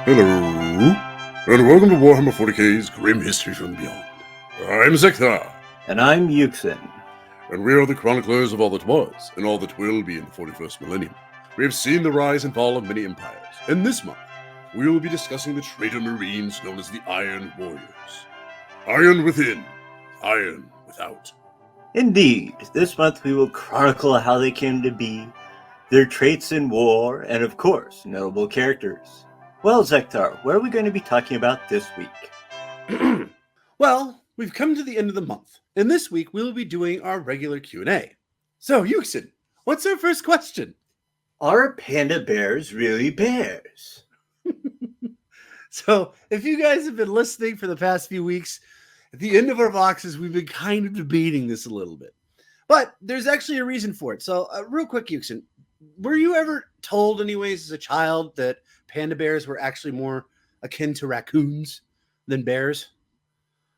Hello, and welcome to Warhammer 40k's Grim History from Beyond. I'm Zeckthar, And I'm Yuksen. and we are the chroniclers of all that was, and all that will be in the 41st millennium. We have seen the rise and fall of many empires, and this month, we will be discussing the traitor marines known as the Iron Warriors. Iron within, iron without. Indeed, this month we will chronicle how they came to be, their traits in war, and of course, notable characters. Well, Zeckthar, what are we going to be talking about this week? Well, we've come to the end of the month, and this week we will be doing our regular Q&A. So, Yuksen, what's our first question? Are panda bears really bears? So, if you guys have been listening for the past few weeks, at the end of our boxes, we've been kind of debating this a little bit. But there's actually a reason for it. So, real quick, Yuksen, were you ever told, anyways, as a child, that panda bears were actually more akin to raccoons than bears?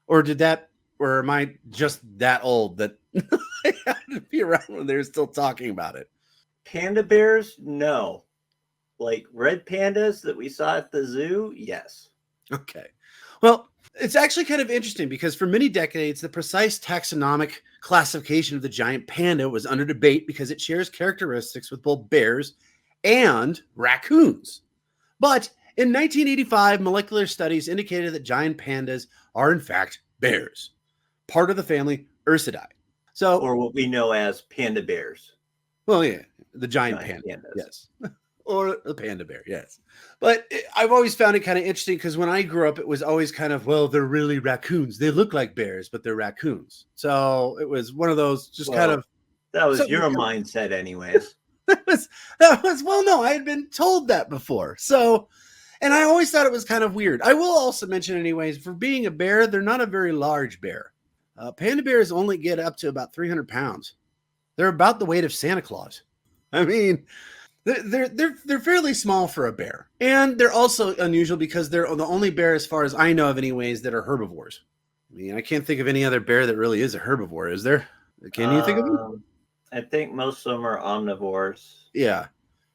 Or am I just that old that I had to be around when they were still talking about it? Panda bears? No. Like red pandas that we saw at the zoo? Yes. Okay. Well, it's actually kind of interesting because for many decades, the precise taxonomic classification of the giant panda was under debate because it shares characteristics with both bears and raccoons. But in 1985, molecular studies indicated that giant pandas are in fact bears, part of the family Ursidae. So, Or what we know as panda bears. well, yeah, the giant panda, pandas. yes. Or the panda bear, yes. But I've always found it kind of interesting because when I grew up, it was always kind of, well, they're really raccoons. They look like bears, but they're raccoons. So it was one of those just kind of. That was your mindset anyways. that was, well, no, I had been told that before. So, and I always thought it was kind of weird. I will also mention anyways, for being a bear, they're not a very large bear. Panda bears only get up to about 300 pounds. They're about the weight of Santa Claus. I mean, they're fairly small for a bear, and they're also unusual because they're the only bear, as far as I know of, anyways, that are herbivores. I mean, I can't think of any other bear that really is a herbivore. Is there? Can you think of them? I think most of them are omnivores. Yeah,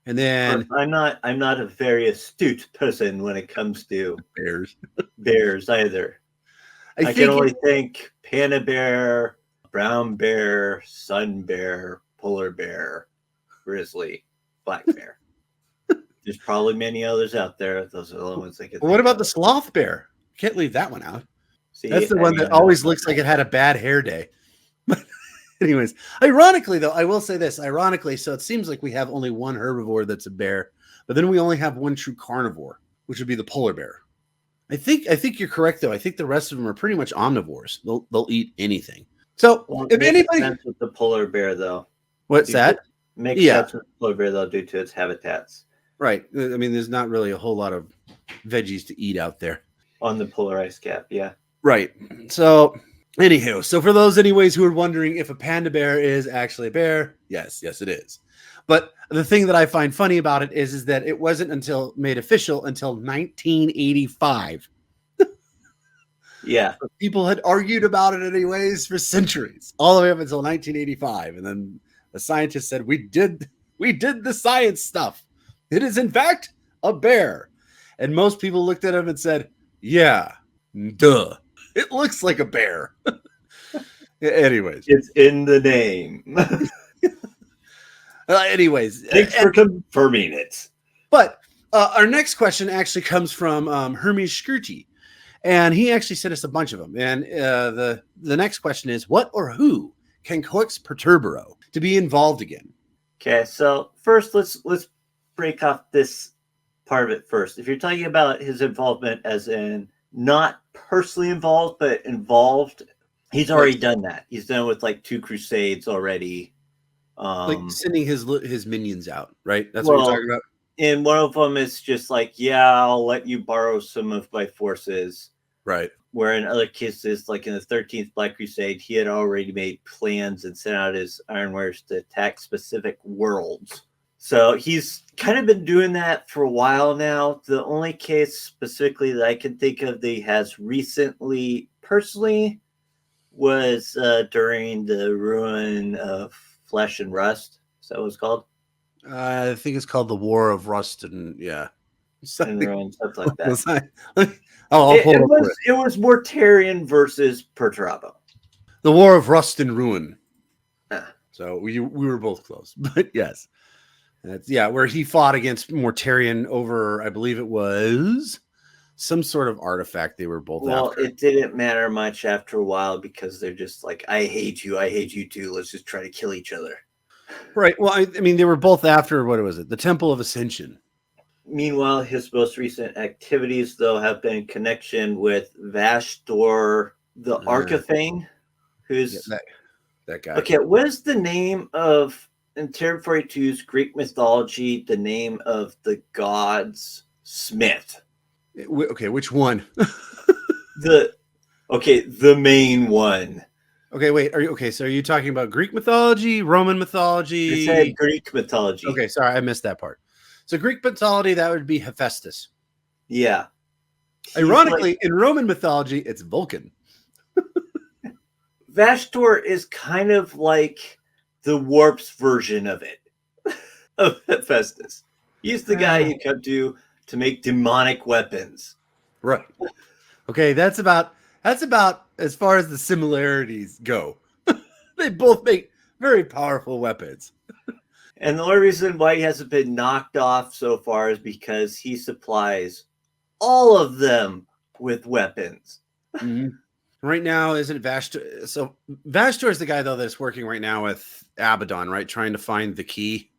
and then I'm not a very astute person when it comes to bears either. I can only think panda bear, brown bear, sun bear, polar bear, grizzly, black bear. There's probably many others out there. Those are the only ones I can think what about of. the sloth bear? Can't leave that one out. See, That's the one that always looks like it had a bad hair day. But anyways, ironically, though, I will say this. Ironically, so it seems like we have only one herbivore that's a bear, but then we only have one true carnivore, which would be the polar bear. I think you're correct, though. I think the rest of them are pretty much omnivores. They'll eat anything. So if anybody sense with the polar bear, though, what's that? Makes sense with the polar bear, though, due to its habitats. Right. I mean, there's not really a whole lot of veggies to eat out there On the polar ice cap, yeah. Right. So, anywho, so for those anyways who are wondering if a panda bear is actually a bear, yes, it is. But the thing that I find funny about it is that it wasn't until made official until 1985. Yeah. People had argued about it anyways for centuries, all the way up until 1985. And then the scientists said, we did the science stuff. It is, in fact, a bear. And most people looked at him and said, yeah, duh. It looks like a bear. Anyways. It's in the name. Anyways. Thanks for confirming it. But our next question actually comes from Hermes Scruti. And he actually sent us a bunch of them. And the next question is, what or who can coax Perturabo to be involved again? Okay, so first let's break off this part of it first. If you're talking about his involvement as in not personally involved, but involved, he's already done that. He's done it with like 2 crusades already. Like sending his minions out, right? That's what you're talking about? And one of them is just like, yeah, I'll let you borrow some of my forces. Right. Where in other cases, like in the 13th Black Crusade, he had already made plans and sent out his Iron Warriors to attack specific worlds. So he's kind of been doing that for a while now. The only case specifically that I can think of that he has recently, personally, was during the ruin of Flesh and Rust. Is that what it's called? I think it's called the War of Rust, and yeah. and ruin, stuff like that. I'll pull it up. It was Mortarion versus Perturabo. The War of Rust and Ruin. Ah. So we were both close, but yes, that's where he fought against Mortarion over, I believe it was some sort of artifact they were both after. It didn't matter much after a while because they're just like, I hate you too. Let's just try to kill each other. Right. Well, I mean, they were both after, what was it? The Temple of Ascension. Meanwhile, his most recent activities, though, have been in connection with Vashtor the Archathane, who's that guy. Okay, what is the name of, in Terra 42's Greek mythology, the name of the god's smith? Okay, which one? the main one. Okay, wait. So are you talking about Greek mythology, Roman mythology? You said Greek mythology. Okay, sorry, I missed that part. So Greek mythology, that would be Hephaestus. Yeah. Ironically, in Roman mythology, it's Vulcan. Vashtor is kind of like the Warp's version of it, of Hephaestus. He's the guy you come to make demonic weapons. Right. Okay, that's about as far as the similarities go. They both make very powerful weapons. And the only reason why he hasn't been knocked off so far is because he supplies all of them with weapons. Mm-hmm. Right now, isn't Vashtor? So Vashtor is the guy, though, that's working right now with Abaddon, right? Trying to find the key.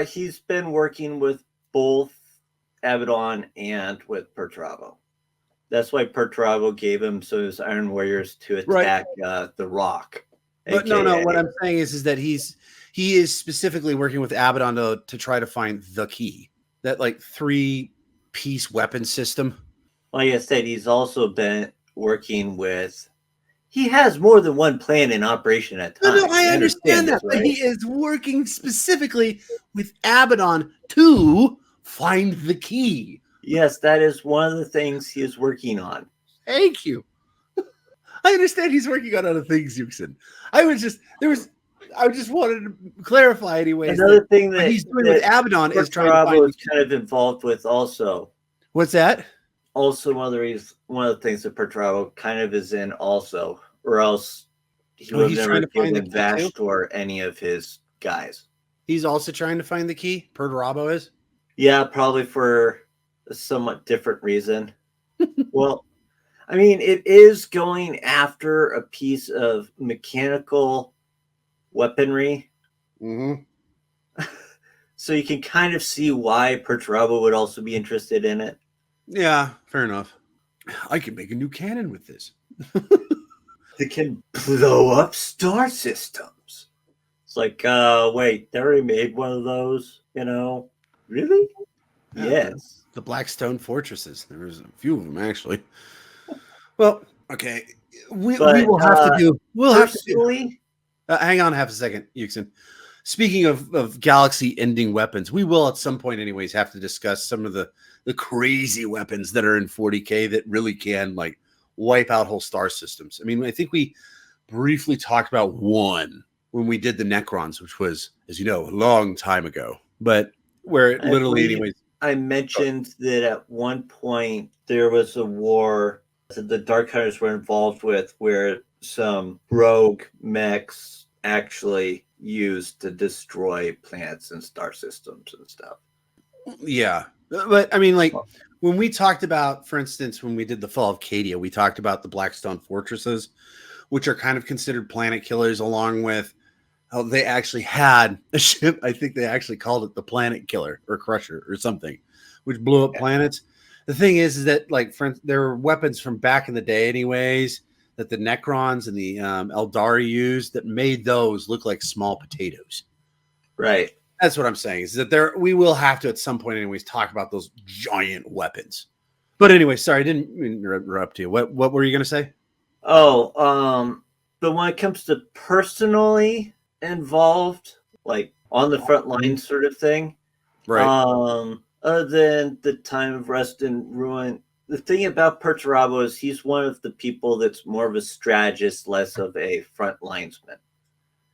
He's been working with both Abaddon and with Perturabo. That's why Perturabo gave him some of his Iron Warriors to attack the Rock. But no. What I'm saying is that he is specifically working with Abaddon to try to find the key. That like 3-piece weapon system. Like I said, he's also been working with. He has more than one plan in operation at times. No, I understand that, but he is working specifically with Abaddon to find the key. Yes, that is one of the things he is working on. Thank you. I understand he's working on other things, Yuksen. I just wanted to clarify anyways. Another thing that he's doing with Abaddon is trying to find. Is kind of involved with also. What's that? Also, one of the things that Perturabo kind of is in also, or else he would never given Vashtor any of his guys. He's also trying to find the key. Perturabo is. Yeah, probably for a somewhat different reason. Well, I mean, it is going after a piece of mechanical weaponry. Mm-hmm. So you can kind of see why Perturabo would also be interested in it. Yeah, fair enough. I can make a new cannon with this. They can blow up star systems. It's like, wait, they already made one of those, Really? Yes. The Blackstone fortresses. There was a few of them, actually. Well, okay. We will have to do... We'll have to do... hang on half a second, Yuksen. Speaking of galaxy-ending weapons, we will at some point anyways have to discuss some of the crazy weapons that are in 40K that really can like wipe out whole star systems. I mean, I think we briefly talked about one when we did the Necrons, which was, as you know, a long time ago. But where it literally anyways... I mentioned that at one point there was a war that the Dark Hunters were involved with where some rogue mechs actually used to destroy planets and star systems and stuff. Yeah. But I mean, like when we talked about, for instance, when we did the Fall of Cadia, we talked about the Blackstone fortresses, which are kind of considered planet killers, along with how they actually had a ship. I think they actually called it the Planet Killer or Crusher or something, which blew up planets. The thing is that like there were weapons from back in the day anyways, that the Necrons and the Eldari used that made those look like small potatoes. Right. That's what I'm saying, is that we will have to at some point anyways talk about those giant weapons. But anyway, sorry, I didn't interrupt you. What were you going to say? Oh, but when it comes to personally involved, like on the front line sort of thing, right? Other than the time of rest and ruin, the thing about Perturabo is he's one of the people that's more of a strategist, less of a front linesman.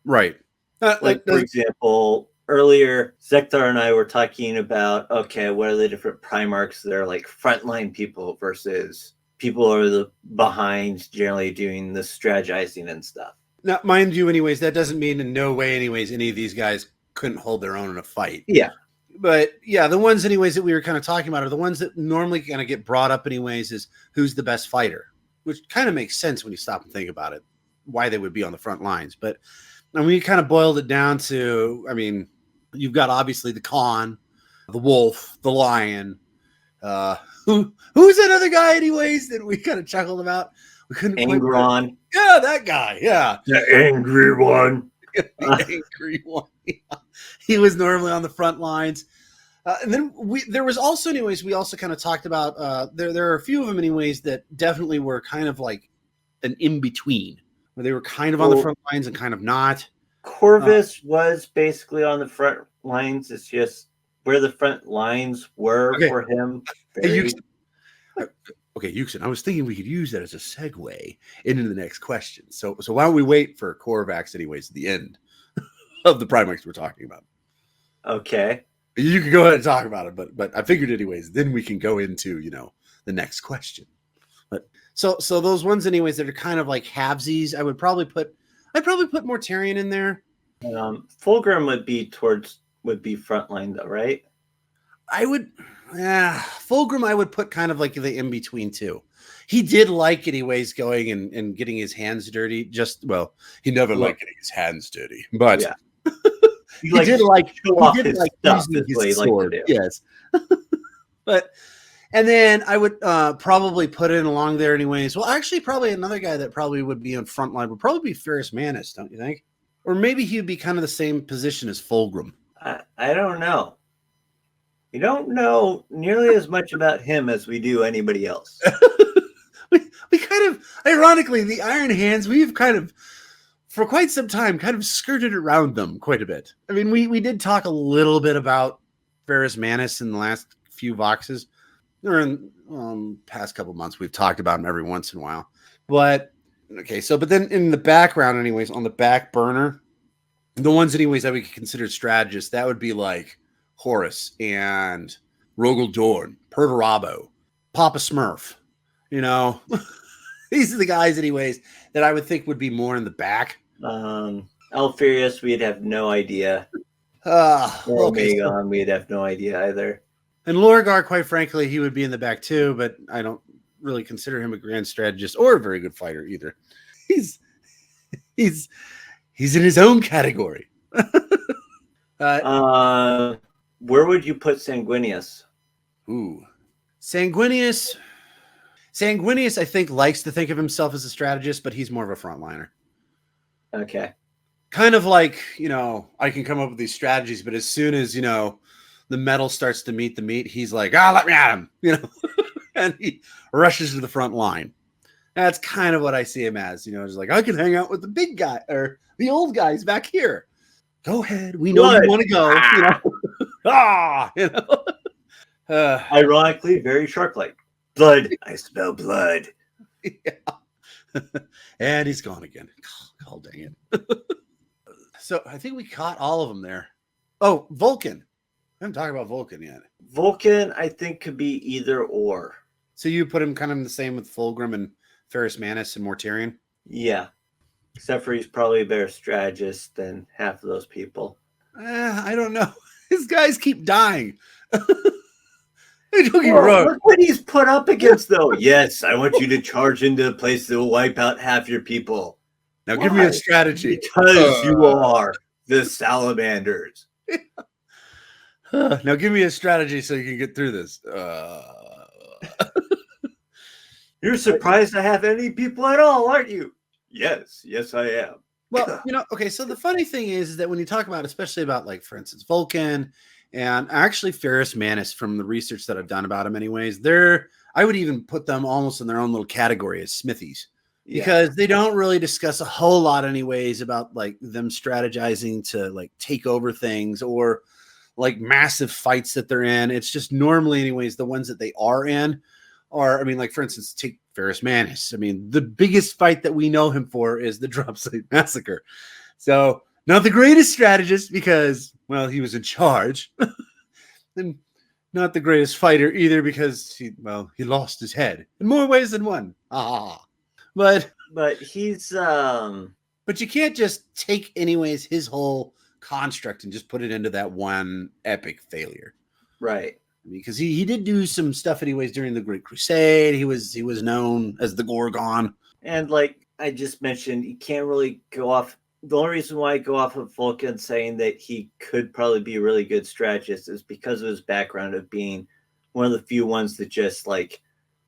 Right. For example, earlier, Zeckthar and I were talking about, okay, what are the different Primarchs that are like frontline people versus people who are the behind, generally doing the strategizing and stuff. Now, mind you, anyways, that doesn't mean in no way, anyways, any of these guys couldn't hold their own in a fight. Yeah. But yeah, the ones, anyways, that we were kind of talking about are the ones that normally kind of get brought up, anyways, is who's the best fighter, which kind of makes sense when you stop and think about it, why they would be on the front lines. But and we kind of boiled it down to, I mean, you've got obviously the Khan, the Wolf, the Lion. Who's that other guy, anyways, that we kind of chuckled about? We couldn't Angron. Yeah, that guy. Yeah, the angry one. The angry one. Yeah. He was normally on the front lines. And then there was also, anyways, we also kind of talked about there are a few of them, anyways, that definitely were kind of like an in between, where they were kind of on the front lines and kind of not. Corvus was basically on the front lines. It's just where the front lines were for him. Okay, Yuksen, I was thinking we could use that as a segue into the next question. So why don't we wait for Korvax, anyways, at the end of the Primarchs we're talking about? Okay. You can go ahead and talk about it, but I figured, anyways, then we can go into, the next question. But so those ones, anyways, that are kind of like halvesies, I'd probably put Mortarion in there. Fulgrim would be frontline though, right? Fulgrim I would put kind of like the in between too. He did like, anyways, going and getting his hands dirty. He never liked getting his hands dirty, but yeah. he did like using his sword. Yes. And then I would probably put in along there, anyways. Well, actually, probably another guy that probably would be on front line would probably be Ferrus Manus, don't you think? Or maybe he would be kind of the same position as Fulgrim. I don't know. We don't know nearly as much about him as we do anybody else. we kind of, ironically, the Iron Hands, we've kind of, for quite some time, kind of skirted around them quite a bit. I mean, we did talk a little bit about Ferrus Manus in the last few Voxes. Or in past couple months, we've talked about him every once in a while. But then in the background, anyways, on the back burner, the ones, anyways, that we could consider strategists, that would be like Horus and Rogel Dorn, Perturabo, Papa Smurf. These are the guys, anyways, that I would think would be more in the back. Alfarius, we'd have no idea. Omegon, we'd have no idea either. And Lorgar, quite frankly, he would be in the back too, but I don't really consider him a grand strategist or a very good fighter either. He's in his own category. Where would you put Sanguinius? Ooh, Sanguinius, I think, likes to think of himself as a strategist, but he's more of a frontliner. Okay. Kind of like, I can come up with these strategies, but as soon as, the metal starts to meet the meat, he's like, let me at him, and he rushes to the front line. That's kind of what I see him as, just like, I can hang out with the big guy or the old guys back here. Go ahead. We know you want to go, Ironically, very shark-like. Blood. I smell blood. Yeah. And he's gone again. Oh, dang it. So I think we caught all of them there. Oh, Vulcan. I haven't talked about Vulcan yet. Vulcan, I think, could be either or. So you put him kind of in the same with Fulgrim and Ferrus Manus and Mortarion? Yeah. Except for he's probably a better strategist than half of those people. I don't know. His guys keep dying. Look what he's put up against, though. Yes, I want you to charge into a place that will wipe out half your people. Now give me a strategy. Because you are the salamanders. Now give me a strategy so you can get through this. You're surprised I have any people at all, aren't you? Yes, I am. Well, okay, so the funny thing is that when you talk about, especially about, like, for instance, Vulcan and actually Ferrus Manus, from the research that I've done about him anyways, I would even put them almost in their own little category as smithies. Because they don't really discuss a whole lot anyways about, like, them strategizing to, like, take over things or like massive fights that they're in. It's just normally, anyways, the ones that they are in are, I mean, like, for instance, take Ferrus Manus. I mean, the biggest fight that we know him for is the Drop Site Massacre. So Not the greatest strategist because, well, he was in charge. And not the greatest fighter either because he lost his head in more ways than one. But he's but you can't just take anyways his whole construct and just put it into that one epic failure. right. Because he did do some stuff anyways during the Great Crusade. He was known as the Gorgon. And like I just mentioned, you can't really go off. The only reason why I go off of Vulcan saying that he could probably be a really good strategist is because of his background of being one of the few ones that just like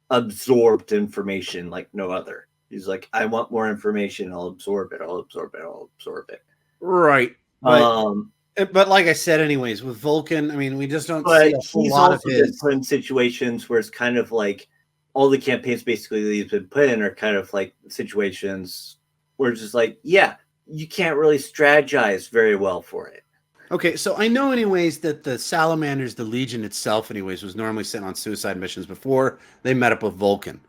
absorbed information like no other. He's like, I want more information. I'll absorb it. I'll absorb it. I'll absorb it. Right. But like I said, anyways, with Vulcan, I mean, we just don't see a whole lot of been put in situations where it's kind of like all the campaigns basically that he's been put in are kind of like situations where it's just like, yeah, you can't really strategize very well for it. Okay, so I know anyways that the Salamanders, the Legion itself anyways, was normally sent on suicide missions before they met up with Vulcan.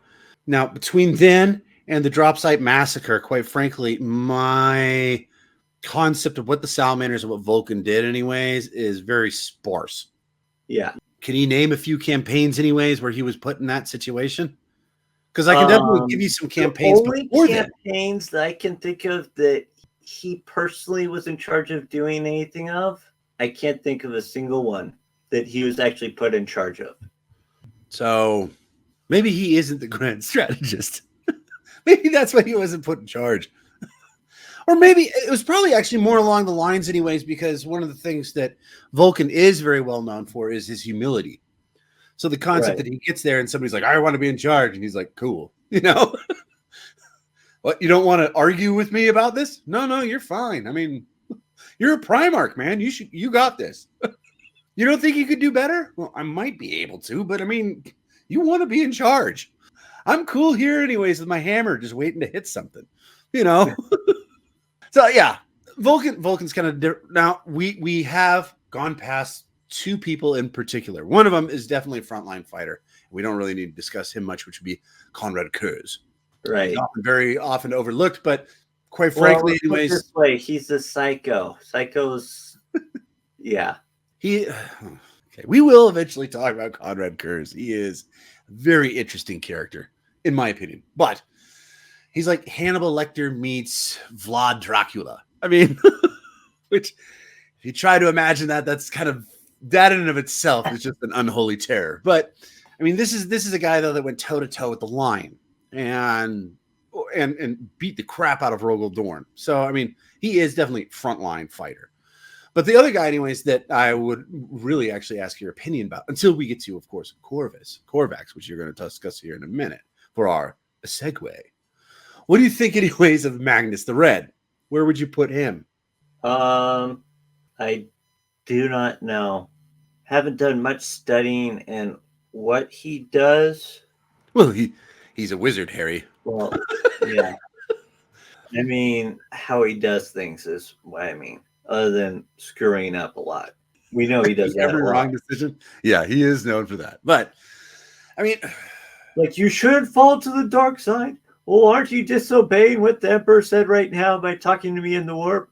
Now, between then and the Drop Site Massacre, quite frankly, my concept of what the Salamanders and what Vulcan did anyways is very sparse. Yeah. Can you name a few campaigns anyways where he was put in that situation? Because I can definitely give you some campaigns. The only campaigns that I can think of that he personally was in charge of doing anything of, I can't think of a single one that he was actually put in charge of. So maybe he isn't the grand strategist. Maybe that's why he wasn't put in charge. Or maybe it was probably actually more along the lines anyways, because one of the things that Vulcan is very well known for is his humility. So the concept that he gets there and somebody's like, I want to be in charge. And he's like, cool. You know, what? You don't want to argue with me about this? No, you're fine. I mean, you're a Primarch, man. You got this. You don't think you could do better? Well, I might be able to, but I mean, you want to be in charge. I'm cool here anyways with my hammer, just waiting to hit something, you know? So yeah, Vulcan's kind of different. Now we have gone past two people in particular. One of them is definitely a frontline fighter. We don't really need to discuss him much, which would be Conrad Kurz. Right. He's very often overlooked, but quite frankly, anyways, this way, he's a psycho. Psychos, yeah. Okay, we will eventually talk about Conrad Kurz. He is a very interesting character, in my opinion. But he's like Hannibal Lecter meets Vlad Dracula. I mean, which if you try to imagine that's kind of that in and of itself is just an unholy terror. But I mean, this is a guy though that went toe to toe with the Lion and beat the crap out of Rogel Dorn. So I mean, he is definitely a frontline fighter. But the other guy, anyways, that I would really actually ask your opinion about until we get to, of course, Corvax, which you're going to discuss here in a minute for our segue. What do you think, anyways, of Magnus the Red? Where would you put him? I do not know. Haven't done much studying in what he does. Well, he's a wizard, Harry. Well, yeah. I mean, how he does things is what I mean. Other than screwing up a lot, we know he does that. Every wrong decision. Yeah, he is known for that. But I mean, like, you should fall to the dark side. Well, aren't you disobeying what the Emperor said right now by talking to me in the warp?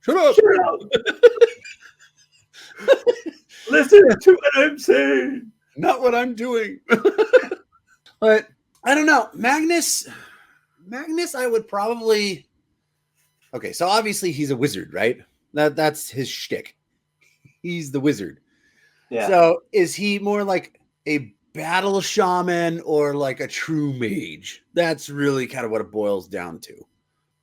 Shut up. Listen to what I'm saying. Not what I'm doing. But I don't know. Magnus, I would probably. Okay, so obviously he's a wizard, right? That's his shtick. He's the wizard. Yeah. So is he more like a battle shaman or like a true mage? That's really kind of what it boils down to.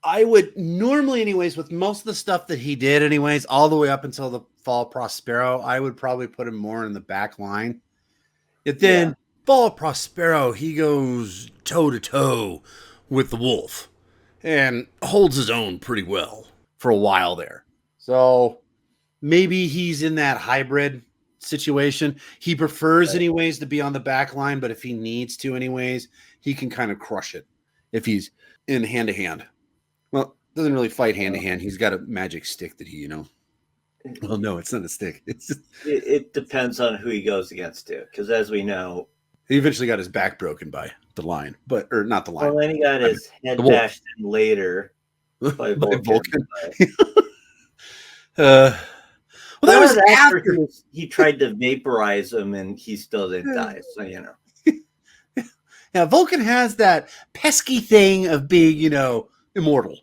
I would normally, anyways, with most of the stuff that he did, anyways, all the way up until the Fall of Prospero, I would probably put him more in the back line. Yet then, Fall of Prospero, he goes toe to toe with the wolf and holds his own pretty well for a while there. So maybe he's in that hybrid situation. He prefers anyways to be on the back line, but if he needs to anyways, he can kind of crush it if he's in hand to hand. Well, doesn't really fight hand to hand. He's got a magic stick that he, well, no, it's not a stick. It's just it depends on who he goes against too, because as we know, he eventually got his back broken by the Lion, or not the Lion. Well, then he got his head bashed in later by Vulcan. Well, that was after. he tried to vaporize him, and he still didn't die. So Yeah, Vulcan has that pesky thing of being, immortal.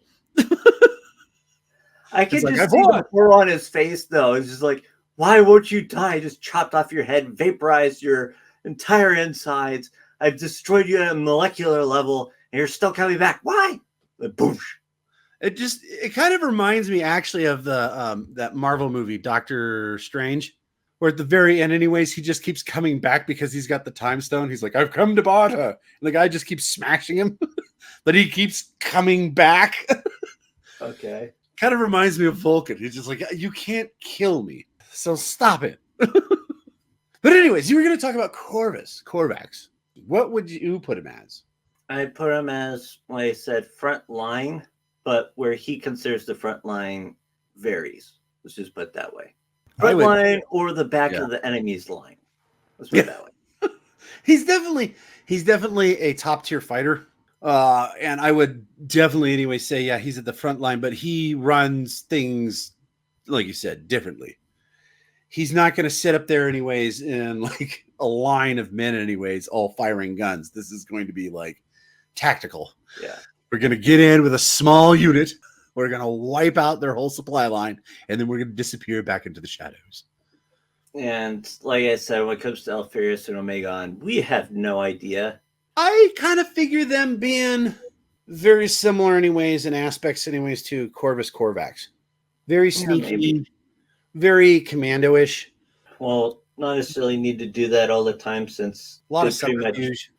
I can just see the horror on his face, though. It's just like, why won't you die? I just chopped off your head, vaporized your entire insides. I've destroyed you at a molecular level, and you're still coming back. Why? Like, boosh. It kind of reminds me actually of the that Marvel movie, Doctor Strange, where at the very end, anyways, he just keeps coming back because he's got the time stone. He's like, I've come to Bata. And the guy just keeps smashing him, but he keeps coming back. Okay. Kind of reminds me of Vulcan. He's just like, you can't kill me, so stop it. But anyways, you were going to talk about Korvax. What would you put him as? I put him as, like I said, front line, but where he considers the front line varies. Let's just put it that way. Front line or the back of the enemy's line. Let's put it that way. He's definitely a top tier fighter. And I would definitely anyway say, yeah, he's at the front line, but he runs things, like you said, differently. He's not going to sit up there anyways in like a line of men anyways, all firing guns. This is going to be like tactical. Yeah. We're going to get in with a small unit. We're going to wipe out their whole supply line, and then we're going to disappear back into the shadows. And like I said, when it comes to Alfarius and Omegon, we have no idea. I kind of figure them being very similar anyways in aspects anyways to Korvax. Very sneaky, very commando-ish. Well, not necessarily need to do that all the time since a lot of subterfuge.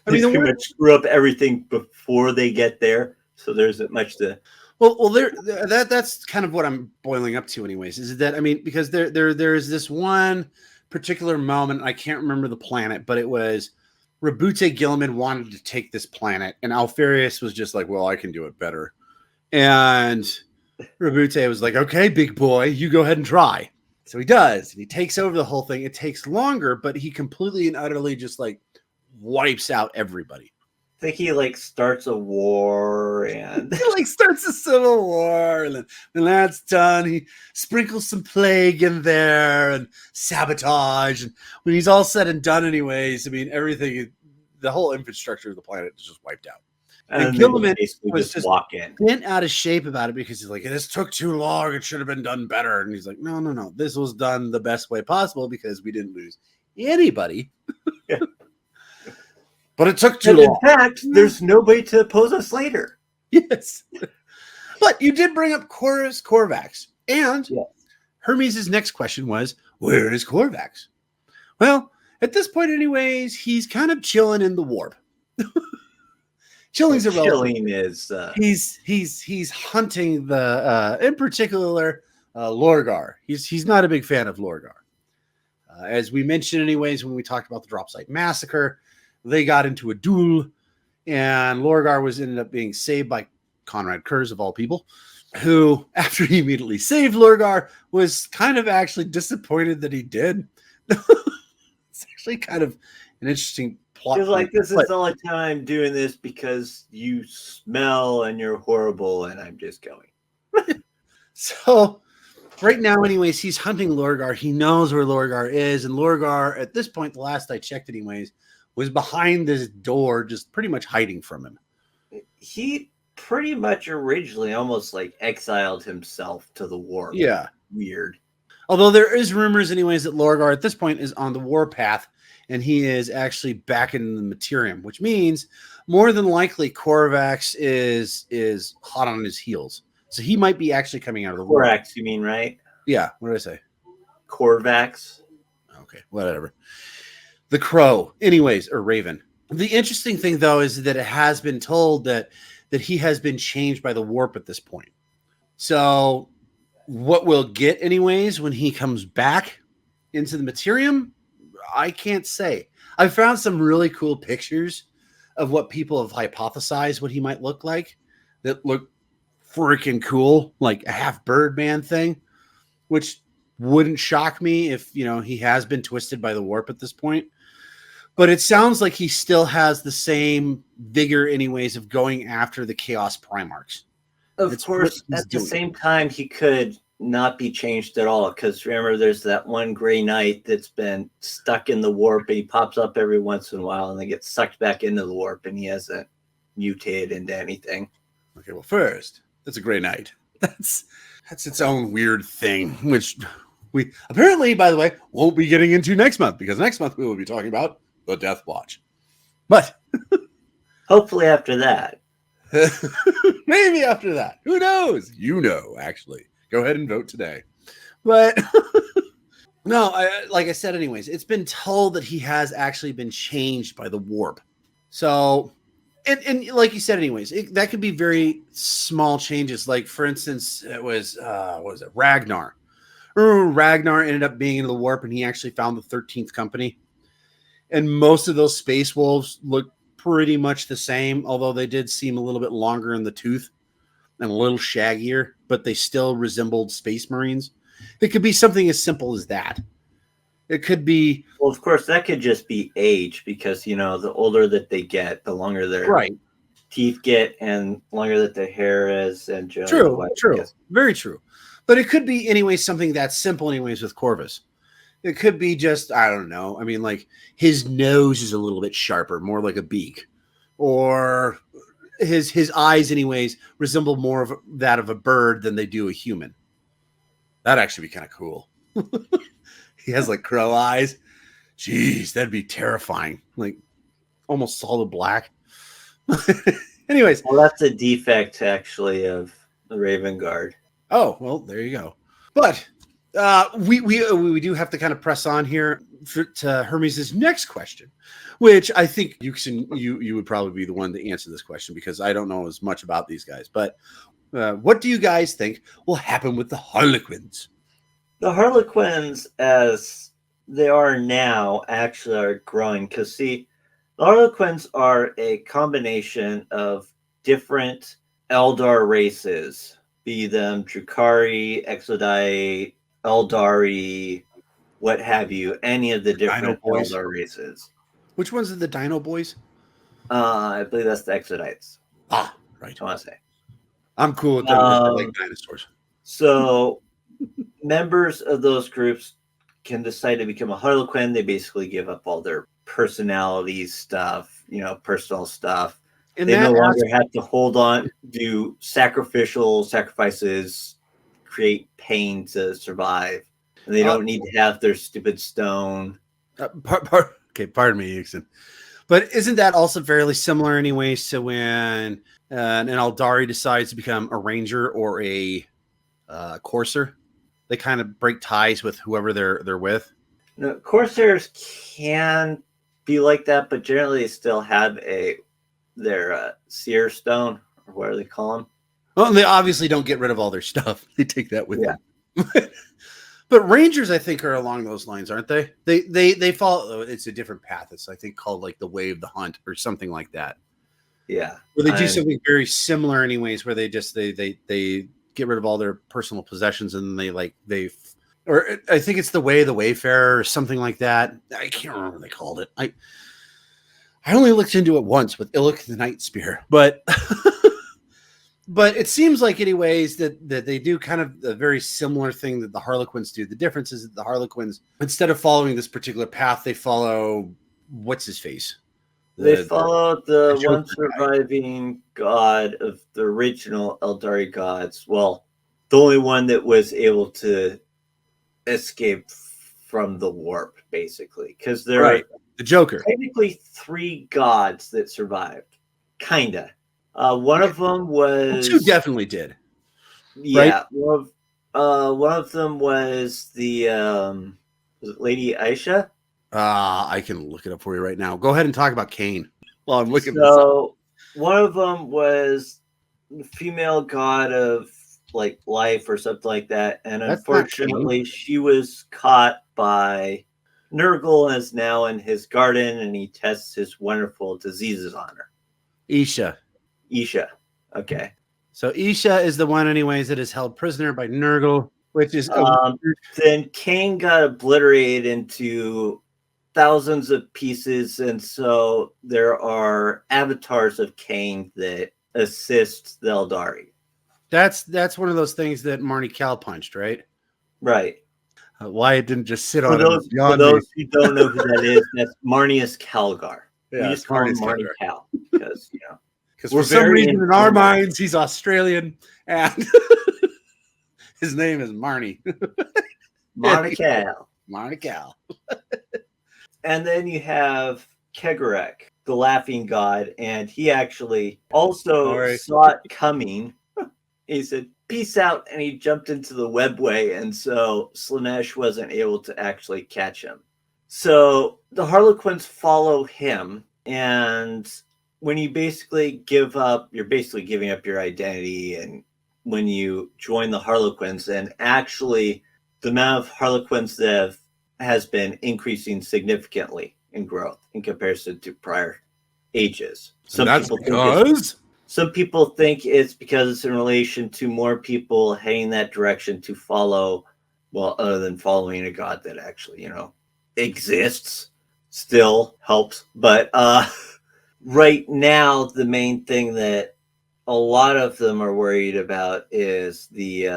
I mean, they much screw up everything before they get there, so there isn't much to. Well, that's kind of what I'm boiling up to, anyways. Is that because there's this one particular moment, I can't remember the planet, but it was Rabute Gilliman wanted to take this planet, and Alfarius was just like, "Well, I can do it better," and Rabute was like, "Okay, big boy, you go ahead and try." So he does, and he takes over the whole thing. It takes longer, but he completely and utterly just like wipes out everybody. I think he starts a war and he starts a civil war, and then when that's done, he sprinkles some plague in there and sabotage. And when he's all said and done, anyways, I mean everything, the whole infrastructure of the planet is just wiped out. And Gilliman was just bent out of shape about it because he's like, "This took too long. It should have been done better." And he's like, "No. This was done the best way possible because we didn't lose anybody." Yeah. But it took too long. In fact, there's nobody to oppose us later. Yes. But you did bring up Korvax. And Hermes' next question was, where is Korvax? Well, at this point anyways, he's kind of chilling in the warp. Chilling is he's hunting the in particular Lorgar. He's not a big fan of Lorgar. As we mentioned anyways when we talked about the drop site massacre, they got into a duel, and Lorgar ended up being saved by Conrad Kurz, of all people, who, after he immediately saved Lorgar, was kind of actually disappointed that he did. It's actually kind of an interesting plot. He's like, this is the only time I'm doing this because you smell and you're horrible, and I'm just going. So, right now, anyways, he's hunting Lorgar. He knows where Lorgar is, and Lorgar, at this point, the last I checked anyways, was behind this door, just pretty much hiding from him. He pretty much originally almost exiled himself to the warp. Yeah. Weird. Although there is rumors anyways that Lorgar at this point is on the warpath, and he is actually back in the materium, which means more than likely Korvax is hot on his heels. So he might be actually coming out of the warp. Korvax, you mean, right? Yeah. What did I say? Korvax. Okay, whatever. The Crow, anyways, or Raven. The interesting thing, though, is that it has been told that he has been changed by the warp at this point. So what we'll get, anyways, when he comes back into the materium, I can't say. I found some really cool pictures of what people have hypothesized what he might look like that look freaking cool, like a half Birdman thing, which wouldn't shock me if, he has been twisted by the warp at this point. But it sounds like he still has the same vigor, anyways, of going after the Chaos Primarchs. Of course, at the same time, he could not be changed at all. Because remember, there's that one Gray Knight that's been stuck in the warp, and he pops up every once in a while, and then gets sucked back into the warp, and he hasn't mutated into anything. Okay, well, first, that's a Gray Knight. That's its own weird thing, which we apparently, by the way, won't be getting into next month, because next month we will be talking about the Death Watch. But hopefully after that. Maybe after that. Who knows? You know, actually. Go ahead and vote today. But no, like I said, anyways, it's been told that he has actually been changed by the warp. So, and like you said, anyways, that could be very small changes. Like, for instance, it was, what was it? Ragnar. Remember, Ragnar ended up being in the warp, and he actually found the 13th company. And most of those space wolves look pretty much the same, although they did seem a little bit longer in the tooth and a little shaggier, but they still resembled space marines. It could be something as simple as that. It could be... Well, of course, that could just be age, because, the older that they get, the longer their teeth get, and longer that their hair is. And true. Very true. But it could be, anyways, something that's simple, anyways, with Corvus. It could be just, I don't know. I mean, like, his nose is a little bit sharper, more like a beak. Or his eyes, anyways, resemble more of that of a bird than they do a human. That'd actually be kind of cool. He has, like, crow eyes. Jeez, that'd be terrifying. Like, almost solid black. Anyways. Well, that's a defect, actually, of the Raven Guard. Oh, well, there you go. But... we do have to kind of press on here to Hermes' next question, which I think Yuksen, you would probably be the one to answer this question, because I don't know as much about these guys. But what do you guys think will happen with the Harlequins? The Harlequins, as they are now, actually are growing. Because, see, the Harlequins are a combination of different Eldar races, be them Drukhari, Exodite, Eldari, what have you, any of the different Eldar races. Which ones are the Dino Boys? I believe that's the Exodites. Ah, right. I want to say. I'm cool with them. I like dinosaurs. So, members of those groups can decide to become a Harlequin. They basically give up all their personality stuff, personal stuff. And they no longer have to hold on, do sacrifices, create pain to survive, and they don't need to have their stupid stone. Okay, pardon me, Yuksen. But isn't that also fairly similar, anyways, to when an Eldari decides to become a ranger or a courser? They kind of break ties with whoever they're with. No, Corsairs can be like that, but generally they still have their seer stone, or whatever they call them. Well, they obviously don't get rid of all their stuff. They take that with them. But Rangers, I think, are along those lines, aren't they? They follow. It's a different path. It's, I think, called like the Way of the Hunt or something like that. Yeah. Where they do something very similar, anyways. Where they just they get rid of all their personal possessions, and or I think it's the Way of the Wayfarer or something like that. I can't remember what they called it. I only looked into it once with Illic the Night Spear, but. But it seems like, anyways, that they do kind of a very similar thing that the Harlequins do. The difference is that the Harlequins, instead of following this particular path, they follow what's his face. They follow the one surviving god of the original Eldari gods. Well, the only one that was able to escape from the warp, basically, because there are the Joker. Technically, 3 gods that survived, kinda. One of them was... 2 definitely did. Yeah. Right? One of them was the was it Lady Aisha? I can look it up for you right now. Go ahead and talk about Cain while I'm looking. So one of them was the female god of like life or something like that, and unfortunately she was caught by Nurgle and is now in his garden, and he tests his wonderful diseases on her. Isha. Okay. So Isha is the one, anyways, that is held prisoner by Nurgle, which is... Then Cain got obliterated into thousands of pieces, and so there are avatars of Cain that assist the Eldari. That's one of those things that Marnie Cal punched, right? Right. Why it didn't just sit For on him is those, for beyond me. those who don't know who that is, that's Marnius Calgar. We Yeah, just it's call him Marnie's Marnie Calgar. Cal because Because we're for some very reason in our informal. minds he's Australian and his name is Marnie. Marnie Cal. Marnie Cal. And then you have Kegarek, the laughing god, and he actually also Sorry. saw it coming. He said, "Peace out," and he jumped into the webway, and so Slanesh wasn't able to actually catch him. So the Harlequins follow him, and when you basically give up, you're basically giving up your identity, and when you join the Harlequins, and actually the amount of Harlequins that has been increasing significantly in growth in comparison to prior ages. And that's because Some people think it's because it's in relation to more people heading that direction to follow, well, other than following a god that actually, exists, still helps. But right now, the main thing that a lot of them are worried about is the,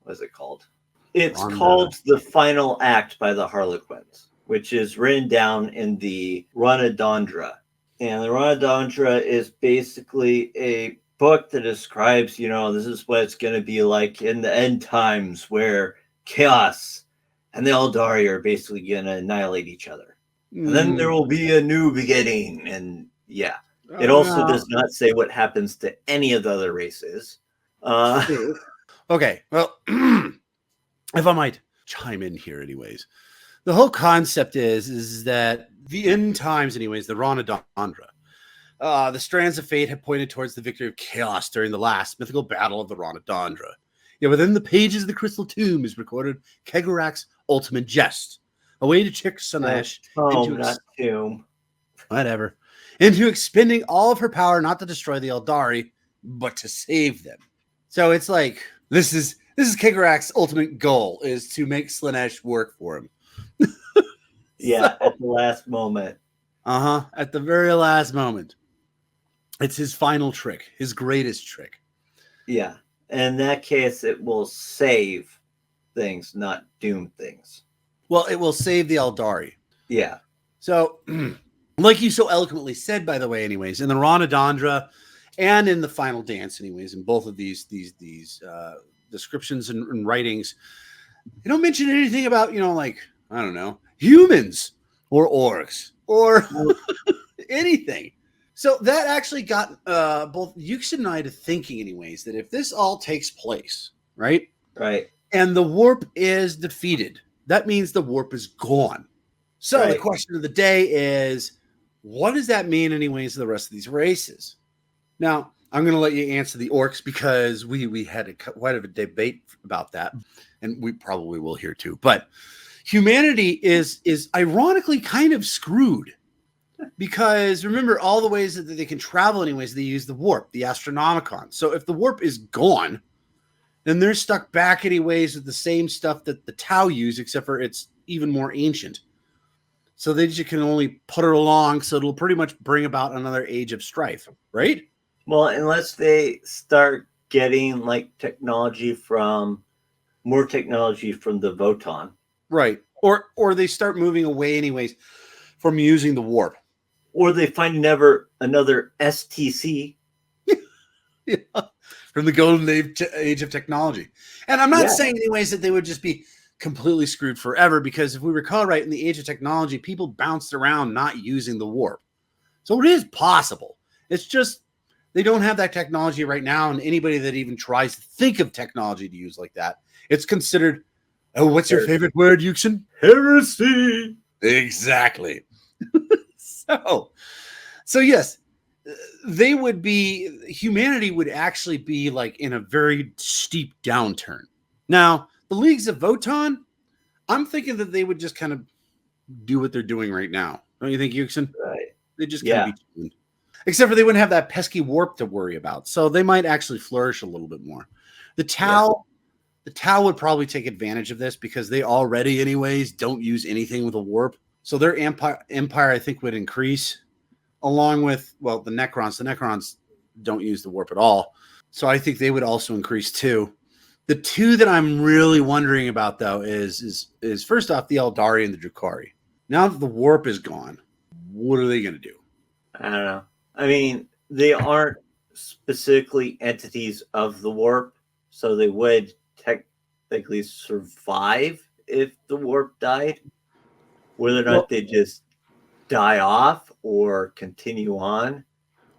what is it called? It's called The Final Act by the Harlequins, which is written down in the Ronadondra. And the Ronadondra is basically a book that describes, this is what it's going to be like in the end times where chaos and the Eldari are basically going to annihilate each other. And then there will be a new beginning. And yeah, it also does not say what happens to any of the other races. Okay, well, if I might chime in here anyways. The whole concept is that the end times, anyways, the Ronadondra, the strands of fate have pointed towards the victory of chaos during the last mythical battle of the Ronadondra. Yet within the pages of the Crystal Tomb is recorded Kegarak's ultimate jest, a way to trick Slanesh into expending all of her power not to destroy the Eldari, but to save them. So it's like this is Kegarak's ultimate goal, is to make Slanesh work for him. Yeah, at the last moment. At the very last moment. It's his final trick, his greatest trick. Yeah. In that case, it will save things, not doom things. Well, it will save the Eldari. Yeah. So, like you so eloquently said, by the way, anyways, in the Ronadondra and in the Final Dance, anyways, in both of these descriptions and writings, they don't mention anything about, I don't know, humans or orcs or anything. So that actually got both Yuksen and I to thinking, anyways, that if this all takes place, right? Right. And the warp is defeated, that means the warp is gone. So the question of the day is, what does that mean, anyways, to the rest of these races? Now, I'm going to let you answer the orcs because we had quite a debate about that, and we probably will here too. But humanity is ironically kind of screwed because remember all the ways that they can travel anyways, they use the warp, the Astronomicon. So if the warp is gone, then they're stuck back anyways with the same stuff that the Tau use, except for it's even more ancient. So they just can only put it along, so it'll pretty much bring about another age of strife, right? Well, unless they start getting more technology from the Voton. Right. Or they start moving away anyways from using the warp. Or they find another STC. Yeah. From the golden age of technology. And I'm not saying anyways that they would just be completely screwed forever, because if we recall right, in the age of technology, people bounced around not using the warp. So it is possible. It's just they don't have that technology right now, and anybody that even tries to think of technology to use like that, it's considered, oh, what's your favorite word, Yuksen? Heresy. Exactly. So yes, humanity would actually be in a very steep downturn. Now, the Leagues of Voton, I'm thinking that they would just kind of do what they're doing right now. Don't you think, Yuksen? Right. They just kind of be tuned. Except for they wouldn't have that pesky warp to worry about. So they might actually flourish a little bit more. The Tau would probably take advantage of this because they already, anyways, don't use anything with a warp. So their empire, I think, would increase along with, the Necrons. The Necrons don't use the warp at all. So I think they would also increase too. The two that I'm really wondering about though is first off the Eldari and the Drukhari. Now that the warp is gone, what are they going to do? I don't know. I mean, they aren't specifically entities of the warp, so they would technically survive if the warp died. Whether or not they just die off or continue on.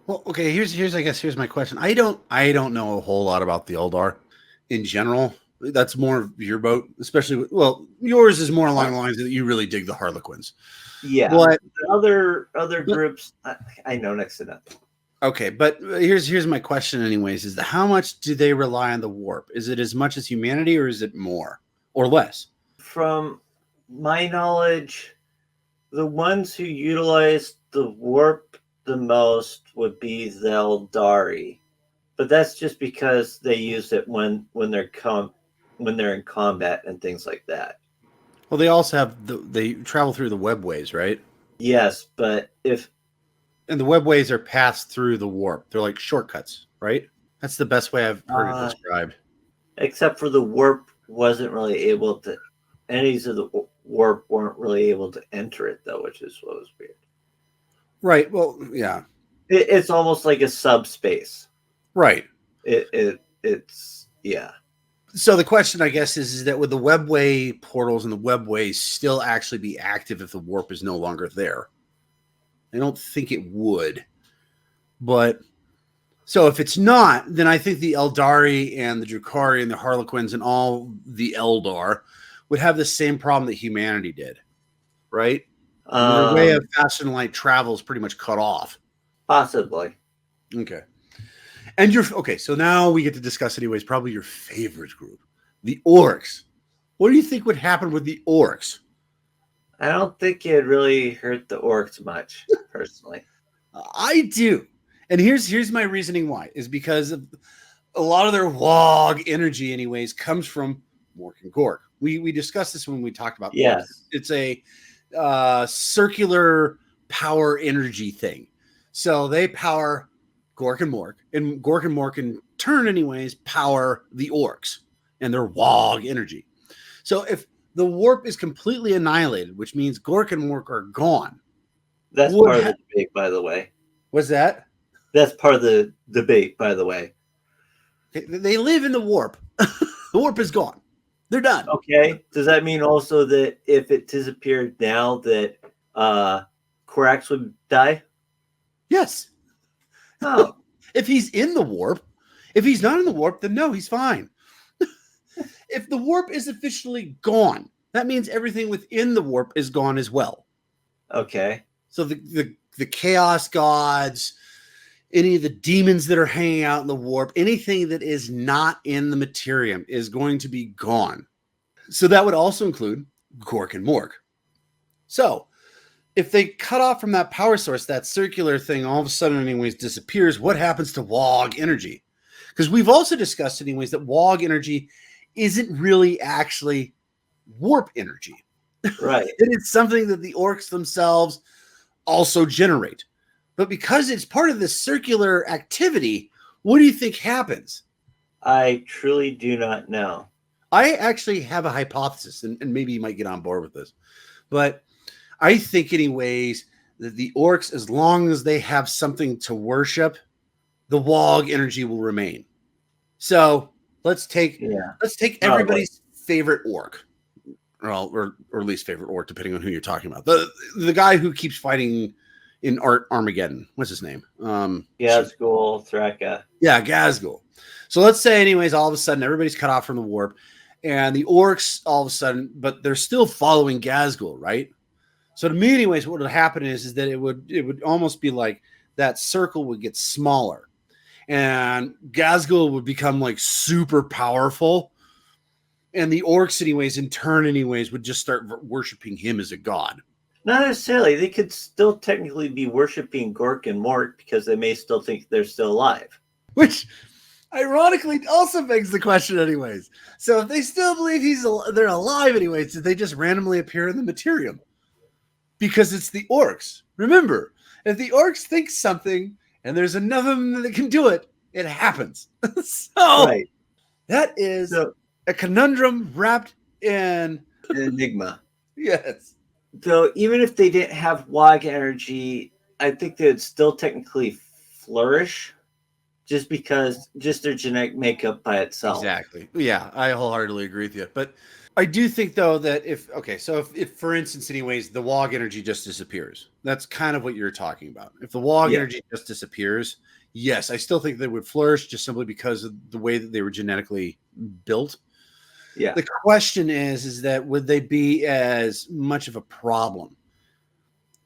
Well, okay. Here's my question. I don't know a whole lot about the Eldar in general. That's more of your boat, especially yours is more along the lines that you really dig the Harlequins. Yeah, but other groups, I know next to nothing. Okay, but here's my question, anyways: is how much do they rely on the warp? Is it as much as humanity, or is it more or less? From my knowledge, the ones who utilize the warp the most would be the Eldari, but that's just because they use it when they're in combat and things like that. Well, they also have they travel through the webways, right? Yes, but and the webways are passed through the warp. They're like shortcuts, right? That's the best way I've heard it described. Except for the warp wasn't really able to. Entities of the warp weren't really able to enter it, though, which is what was weird. Right. Well, yeah. It's almost like a subspace. Right. It's yeah. So the question, I guess, is that would the webway portals and the webways still actually be active if the warp is no longer there? I don't think it would. But so if it's not, then I think the Eldari and the Drukhari and the Harlequins and all the Eldar would have the same problem that humanity did, right? The way of faster than light travel is pretty much cut off. Possibly. Okay. And so now we get to discuss anyways, probably your favorite group, the Orcs. What do you think would happen with the Orcs? I don't think it really hurt the Orcs much, personally. I do. And here's my reasoning why, is because of a lot of their Wog energy anyways comes from Mork and Gork. We discussed this when we talked about Yes. Orcs. It's a circular power energy thing. So they power Gork and Mork in turn anyways power the Orcs and their Wog energy. So if the warp is completely annihilated, which means Gork and Mork are gone. That's part of the debate, by the way. What's that? That's part of the debate, by the way. They live in the warp. The warp is gone. They're done. Okay. Does that mean also that if it disappeared now that Korax would die? Yes. Oh. If he's in the warp. If he's not in the warp, then no, he's fine. If the warp is officially gone, that means everything within the warp is gone as well. Okay. So the chaos gods, any of the demons that are hanging out in the warp, anything that is not in the materium is going to be gone. So that would also include Gork and Mork. So if they cut off from that power source, that circular thing all of a sudden anyways disappears, what happens to Wog energy? Because we've also discussed anyways that Wog energy isn't really actually warp energy. Right. It is something that the Orcs themselves also generate. But because it's part of this circular activity, what do you think happens? I truly do not know. I actually have a hypothesis, and maybe you might get on board with this. But I think anyways that the Orcs, as long as they have something to worship, the Wog energy will remain. So let's take everybody's favorite orc, or least favorite orc, depending on who you're talking about. The guy who keeps fighting in Armageddon. What's his name? Gazgul, Thraka. Yeah, Gazgul. So let's say, anyways, all of a sudden everybody's cut off from the warp, and the orcs all of a sudden, but they're still following Gazgul, right? So to me, anyways, what would happen is that it would almost be like that circle would get smaller. And Gazgul would become like super powerful. And the orcs, anyways, in turn, anyways, would just start worshiping him as a god. Not necessarily. They could still technically be worshiping Gork and Mork because they may still think they're still alive. Which, ironically, also begs the question, anyways. So if they still believe they're alive, anyways, did they just randomly appear in the materium? Because it's the orcs. Remember, if the orcs think something, and there's enough of them that can do it, It happens. So Right. that is So a conundrum wrapped in an enigma. yes. Though even if they didn't have Wog energy, I think they would still technically flourish just because just their genetic makeup by itself. Exactly. Yeah, I wholeheartedly agree with you. But I do think though that if for instance, anyways, the Wog energy just disappears. That's kind of what you're talking about. If the Wog Yeah. energy just disappears, yes, I still think they would flourish just simply because of the way that they were genetically built. Yeah. The question is that would they be as much of a problem?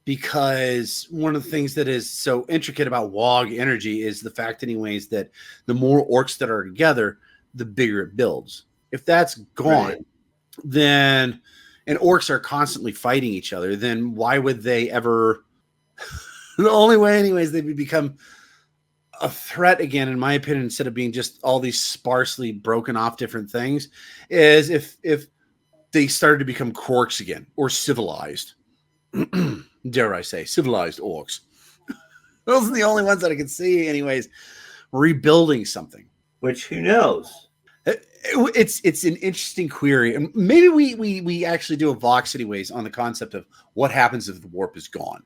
Because one of the things that is so intricate about Wog energy is the fact, anyways, that the more orcs that are together, the bigger it builds. If that's gone, Right. then and orcs are constantly fighting each other, then why would they ever? The only way, anyways, they would become a threat again, in my opinion, instead of being just all these sparsely broken off different things, is if they started to become quarks again or civilized. Dare I say, civilized orcs. Those are the only ones that I can see, anyways, rebuilding something. Which who knows? It's an interesting query, and maybe we actually do a Vox anyways on the concept of what happens if the warp is gone.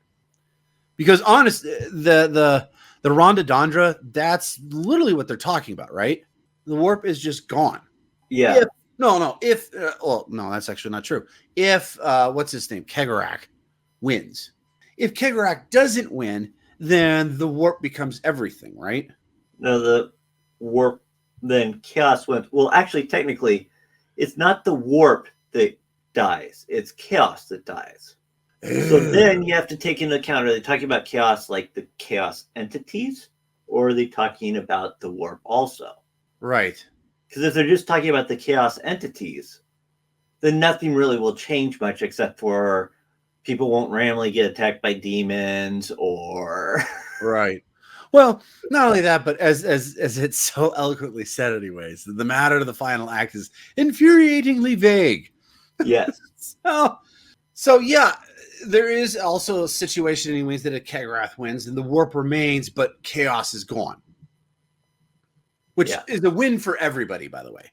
Because honest, the Rondodendra, that's literally what they're talking about, right? The warp is just gone. Yeah. No, that's actually not true. If what's his name, Kegarak, wins. If Kegarak doesn't win, then the warp becomes everything, right? No, the warp, then chaos went. Well, actually, technically, it's not the warp that dies, it's chaos that dies. So then you have to take into account, are they talking about chaos like the chaos entities, or are they talking about the warp also? Right. Because if they're just talking about the chaos entities, then nothing really will change much except for people won't randomly get attacked by demons or Right. Well, not only that, but as it's so eloquently said, anyways, the matter of the final act is infuriatingly vague. yes. So yeah, there is also a situation, anyways, that a Kagarath wins and the warp remains, but chaos is gone, which is a win for everybody, by the way,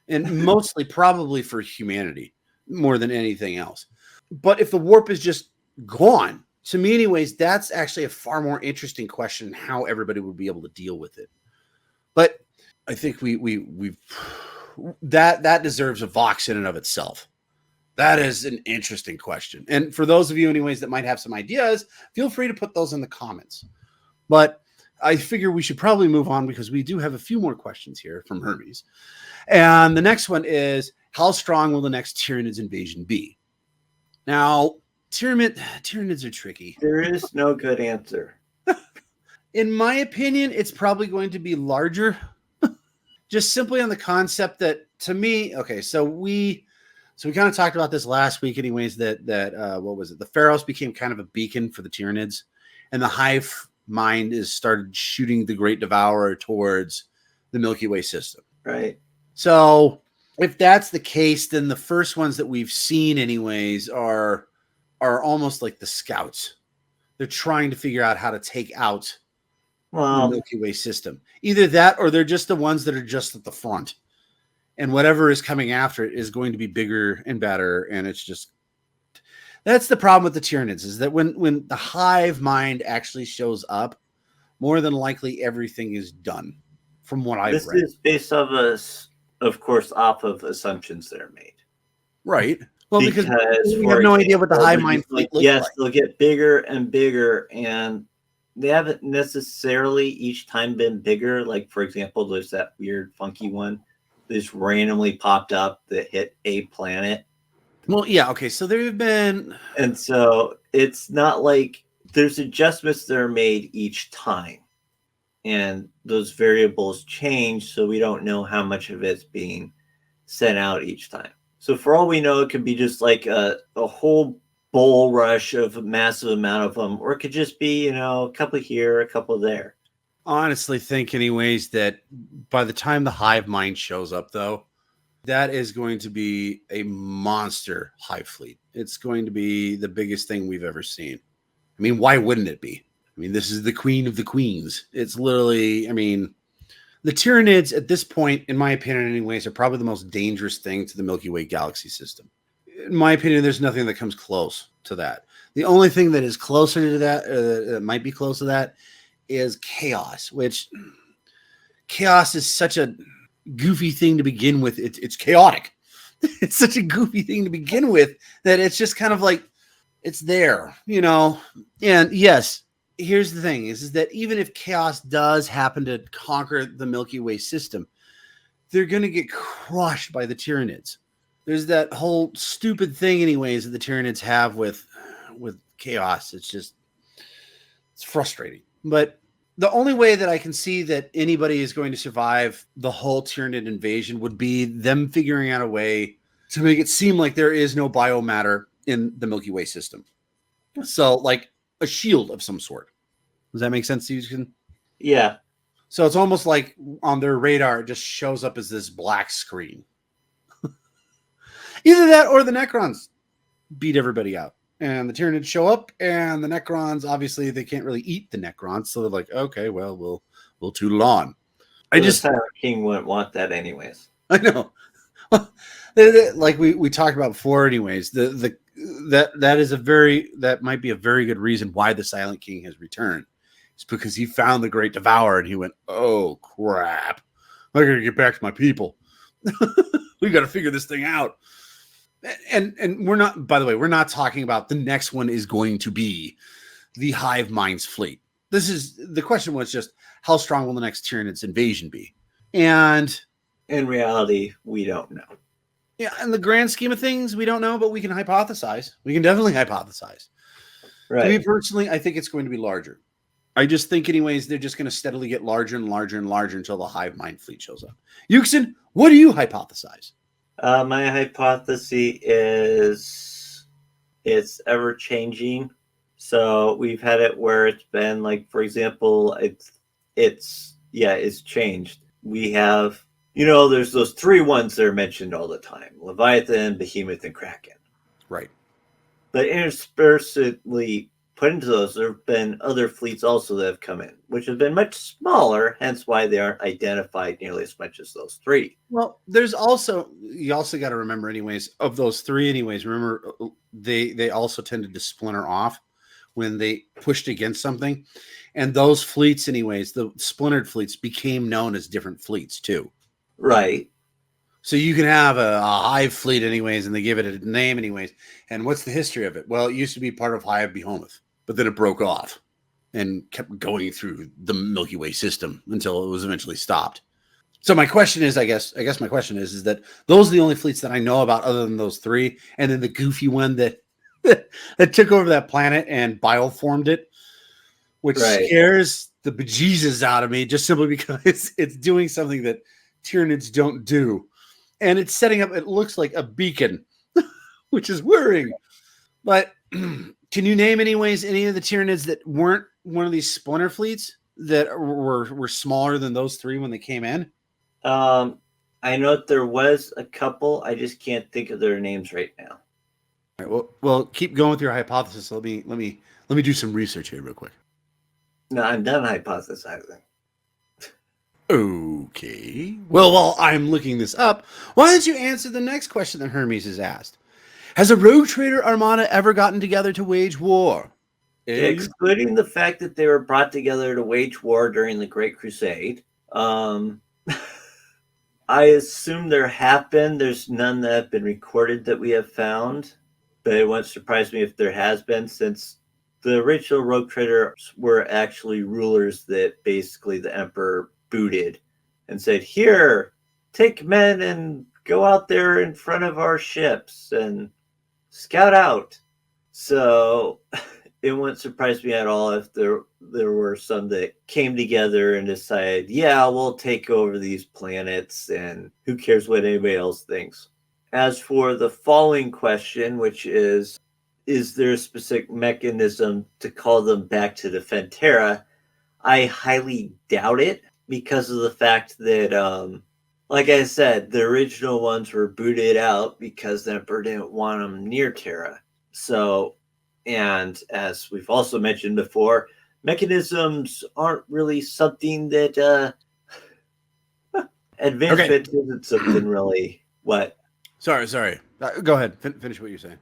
and mostly probably for humanity more than anything else. But if the warp is just gone, to me, anyways, that's actually a far more interesting question how everybody would be able to deal with it. But I think we've that deserves a Vox in and of itself. That is an interesting question. And for those of you, anyways, that might have some ideas, feel free to put those in the comments. But I figure we should probably move on because we do have a few more questions here from Hermes. And the next one is, how strong will the next Tyranids invasion be? Now, Tyranids are tricky. There is no good answer. In my opinion, it's probably going to be larger. Just simply on the concept that, to me, okay, so we kind of talked about this last week, anyways. That what was it? The Pharaohs became kind of a beacon for the Tyranids, and the hive mind is started shooting the Great Devourer towards the Milky Way system. Right. So if that's the case, then the first ones that we've seen, anyways, are almost like the scouts. They're trying to figure out how to take out the Milky Way system. Either that, or they're just the ones that are just at the front. And whatever is coming after it is going to be bigger and better. And it's just, that's the problem with the Tyranids, is that when the hive mind actually shows up, more than likely everything is done from what I've read. This is based off of course, off of assumptions that are made. Right. Well, because we for have no example, idea what the hive mind fleet looks yes, like. they'll get bigger and bigger, and they haven't necessarily each time been bigger. Like, for example, there's that weird funky one that just randomly popped up that hit a planet. Well, yeah, okay, so there have been... And so it's not like there's adjustments that are made each time. And those variables change, so we don't know how much of it's being sent out each time. So for all we know, it could be just like a whole bull rush of a massive amount of them, or it could just be, a couple here, a couple there. Honestly think, anyways, that by the time the hive mind shows up, though, that is going to be a monster hive fleet. It's going to be the biggest thing we've ever seen. I mean, why wouldn't it be? I mean, this is the queen of the queens. It's literally, I mean, The Tyranids, at this point, in my opinion, anyways, are probably the most dangerous thing to the Milky Way galaxy system. In my opinion, there's nothing that comes close to that. The only thing that is closer to that, that might be close to that, is chaos, which chaos is such a goofy thing to begin with. It's chaotic. It's such a goofy thing to begin with that it's just kind of like, it's there, you know? And yes, here's the thing is that even if chaos does happen to conquer the Milky Way system, they're going to get crushed by the Tyranids. There's that whole stupid thing anyways that the Tyranids have with chaos. It's frustrating. But the only way that I can see that anybody is going to survive the whole Tyranid invasion would be them figuring out a way to make it seem like there is no biomatter in the Milky Way system. So like a shield of some sort. Does that make sense to you? Yeah. So it's almost like on their radar, it just shows up as this black screen. Either that or the Necrons beat everybody out. And the Tyranids show up, and the Necrons, obviously, they can't really eat the Necrons. So they're like, okay, well, we'll tootle on. The Silent King wouldn't want that anyways. I know. Like we talked about before anyways, that might be a very good reason why the Silent King has returned. It's because he found the Great Devourer and he went, oh crap, I gotta get back to my people. We got to figure this thing out. And we're not, by the way, we're not talking about the next one is going to be the Hive Minds fleet. The question was just how strong will the next Tyranids invasion be? And in reality, we don't know. Yeah, in the grand scheme of things, we don't know, but we can hypothesize. We can definitely hypothesize. Right. To me personally, I think it's going to be larger. I just think, anyways, they're just going to steadily get larger and larger and larger until the Hive Mind fleet shows up. Yuksen, what do you hypothesize? My hypothesis is it's ever changing. So we've had it where it's been like, for example, it's changed. We have, there's those 3 ones that are mentioned all the time: Leviathan, Behemoth, and Kraken. Right. But interspersely put into those, there have been other fleets also that have come in, which have been much smaller, hence why they aren't identified nearly as much as those 3. Well, you also got to remember anyways, of those 3 anyways, remember they also tended to splinter off when they pushed against something. And those fleets anyways, the splintered fleets became known as different fleets too. Right. So you can have a Hive fleet anyways, and they give it a name anyways. And what's the history of it? Well, it used to be part of Hive Behemoth, but then it broke off and kept going through the Milky Way system until it was eventually stopped. So my question is, I guess my question is that those are the only fleets that I know about other than those 3. And then the goofy one that took over that planet and bioformed it, which scares the bejesus out of me just simply because it's doing something that Tyranids don't do. And it's setting up, it looks like a beacon, which is worrying. But can you name anyways any of the Tyranids that weren't one of these splinter fleets that were smaller than those 3 when they came in? I know that there was a couple. I just can't think of their names right now. All right, well, keep going with your hypothesis. Let me do some research here real quick. No, I'm done hypothesizing. Okay. Well, while I'm looking this up, why don't you answer the next question that Hermes has asked? Has a rogue trader armada ever gotten together to wage war? Excluding the fact that they were brought together to wage war during the Great Crusade, I assume there have been. There's none that have been recorded that we have found, but it won't surprise me if there has been, since the original rogue traders were actually rulers that basically the emperor booted and said, here, take men and go out there in front of our ships and scout out. So it wouldn't surprise me at all if there were some that came together and decided, yeah, we'll take over these planets and who cares what anybody else thinks. As for the following question, which is there a specific mechanism to call them back to defend Terra? I highly doubt it, because of the fact that, like I said, the original ones were booted out because the Emperor didn't want them near Terra. So, and as we've also mentioned before, mechanisms aren't really something that advancement isn't something really. What? Sorry. Go ahead. Finish what you're saying.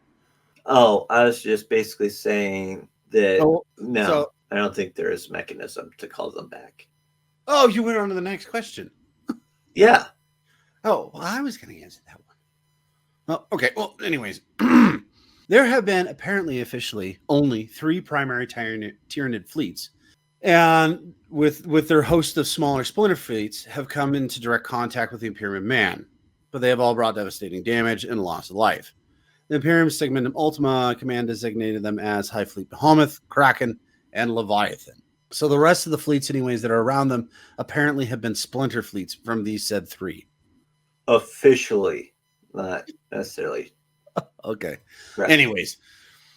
Oh, I was just basically saying that no, so- I don't think there is a mechanism to call them back. Oh, you went on to the next question. Yeah. Oh, well, I was going to answer that one. Well, okay. Well, anyways, there have been apparently officially only 3 primary Tyranid fleets, and with their host of smaller splinter fleets have come into direct contact with the Imperium Man, but they have all brought devastating damage and loss of life. The Imperium Segmentum Ultima command designated them as High Fleet Behemoth, Kraken, and Leviathan. So the rest of the fleets, anyways, that are around them apparently have been splinter fleets from these said 3. Officially, not necessarily. Okay. Right. Anyways.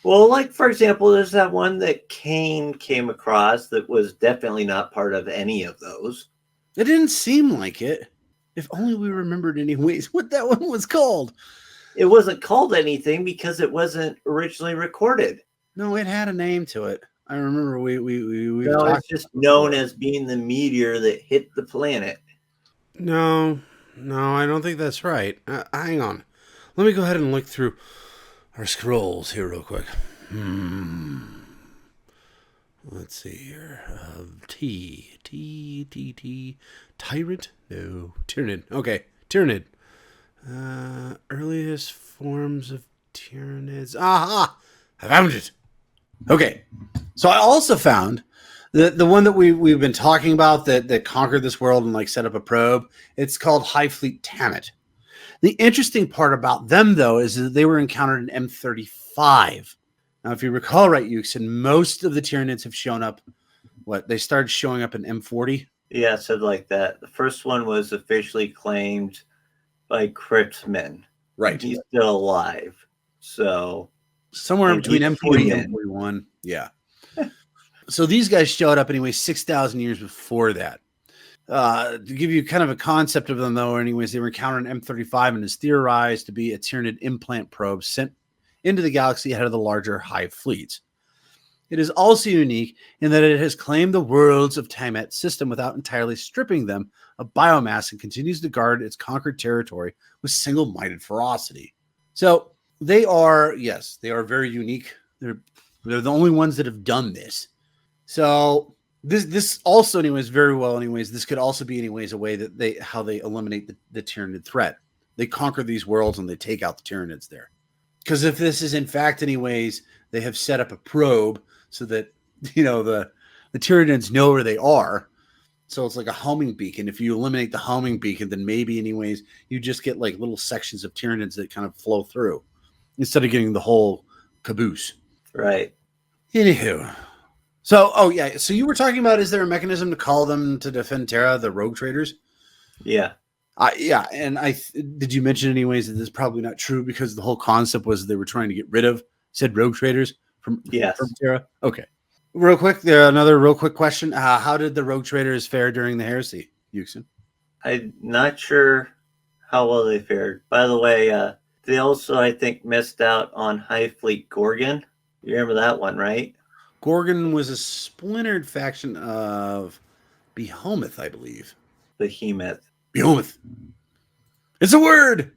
Well, like, for example, there's that one that Kane came across that was definitely not part of any of those. It didn't seem like it. If only we remembered anyways what that one was called. It wasn't called anything because it wasn't originally recorded. No, it had a name to it. I remember we No, it's just known as being the meteor that hit the planet. No, I don't think that's right. Hang on. Let me go ahead and look through our scrolls here real quick. Let's see here. Tyrant? No. Tyranid. Okay. Tyranid. Earliest forms of Tyranids. Aha! I found it. Okay. So I also found the one that we've been talking about that conquered this world and like set up a probe. It's called High Fleet Tammet. The interesting part about them, though, is that they were encountered in M35. Now, if you recall right, Yuksen, most of the Tyranids have shown up. They started showing up in M40? Yeah, so like that. The first one was officially claimed by Cryptman. Right. He's still alive. So somewhere between M40 and M41. Yeah. So these guys showed up anyway 6,000 years before that. To give you kind of a concept of them, though, anyways, they were encountered in M35 and is theorized to be a Tyranid implant probe sent into the galaxy ahead of the larger Hive fleets. It is also unique in that it has claimed the worlds of Tammet system without entirely stripping them of biomass and continues to guard its conquered territory with single-minded ferocity. So they are very unique. They're the only ones that have done this. So this also, anyways, very well, anyways, this could also be, anyways, a way that how they eliminate the Tyranid threat. They conquer these worlds and they take out the Tyranids there. Because if this is in fact, anyways, they have set up a probe so that, the Tyranids know where they are. So it's like a homing beacon. If you eliminate the homing beacon, then maybe, anyways, you just get like little sections of Tyranids that kind of flow through instead of getting the whole caboose. Right. Anywho. So, so you were talking about, is there a mechanism to call them to defend Terra, the rogue traders? Yeah. And did you mention anyways that this is probably not true because the whole concept was they were trying to get rid of said rogue traders from Terra? Okay. Real quick, another real quick question. How did the rogue traders fare during the heresy, Yuksen? I'm not sure how well they fared. By the way, they also, I think, missed out on High Fleet Gorgon. You remember that one, right? Gorgon was a splintered faction of Behemoth, I believe. Behemoth. Behemoth. It's a word.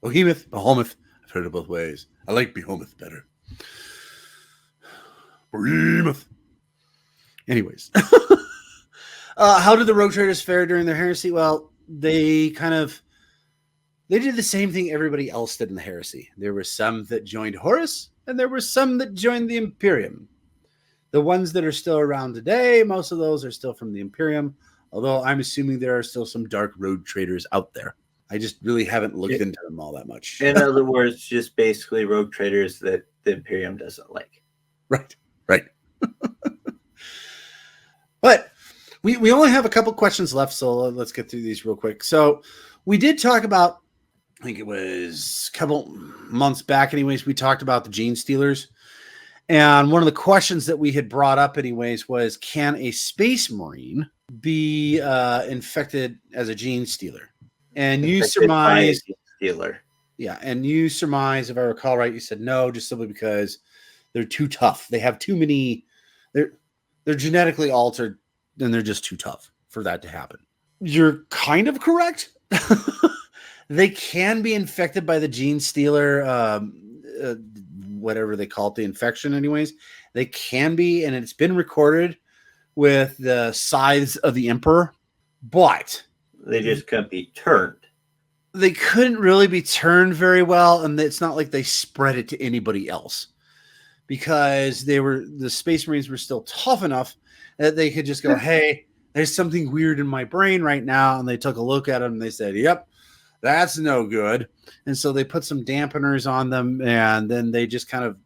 Behemoth. I've heard it both ways. I like Behemoth better. Behemoth. Anyways. How did the rogue traders fare during their heresy? Well, they did the same thing everybody else did in the heresy. There were some that joined Horus, and there were some that joined the Imperium. The ones that are still around today, most of those are still from the Imperium, although I'm assuming there are still some dark road traders out there. I just really haven't looked into them all that much. In other words, just basically rogue traders that the Imperium doesn't like. Right. But we only have a couple questions left, so let's get through these real quick. So we did talk about, I think it was a couple months back, anyways, we talked about the gene stealers. And one of the questions that we had brought up, anyways, was, can a space marine be infected as a gene stealer? And you surmise, stealer. Yeah, and you surmise, if I recall right, you said no, just simply because they're too tough. They have too many. They're genetically altered, and they're just too tough for that to happen. You're kind of correct. They can be infected by the gene stealer, whatever they call it, the infection anyways. They can be, and it's been recorded with the scythes of the Emperor, but They just couldn't be turned. they couldn't really be turned very well, and it's not like they spread it to anybody else because the Space Marines were still tough enough that they could just go, hey, there's something weird in my brain right now, and they took a look at them and they said, yep, that's no good. And so they put some dampeners on them, and then they just kind of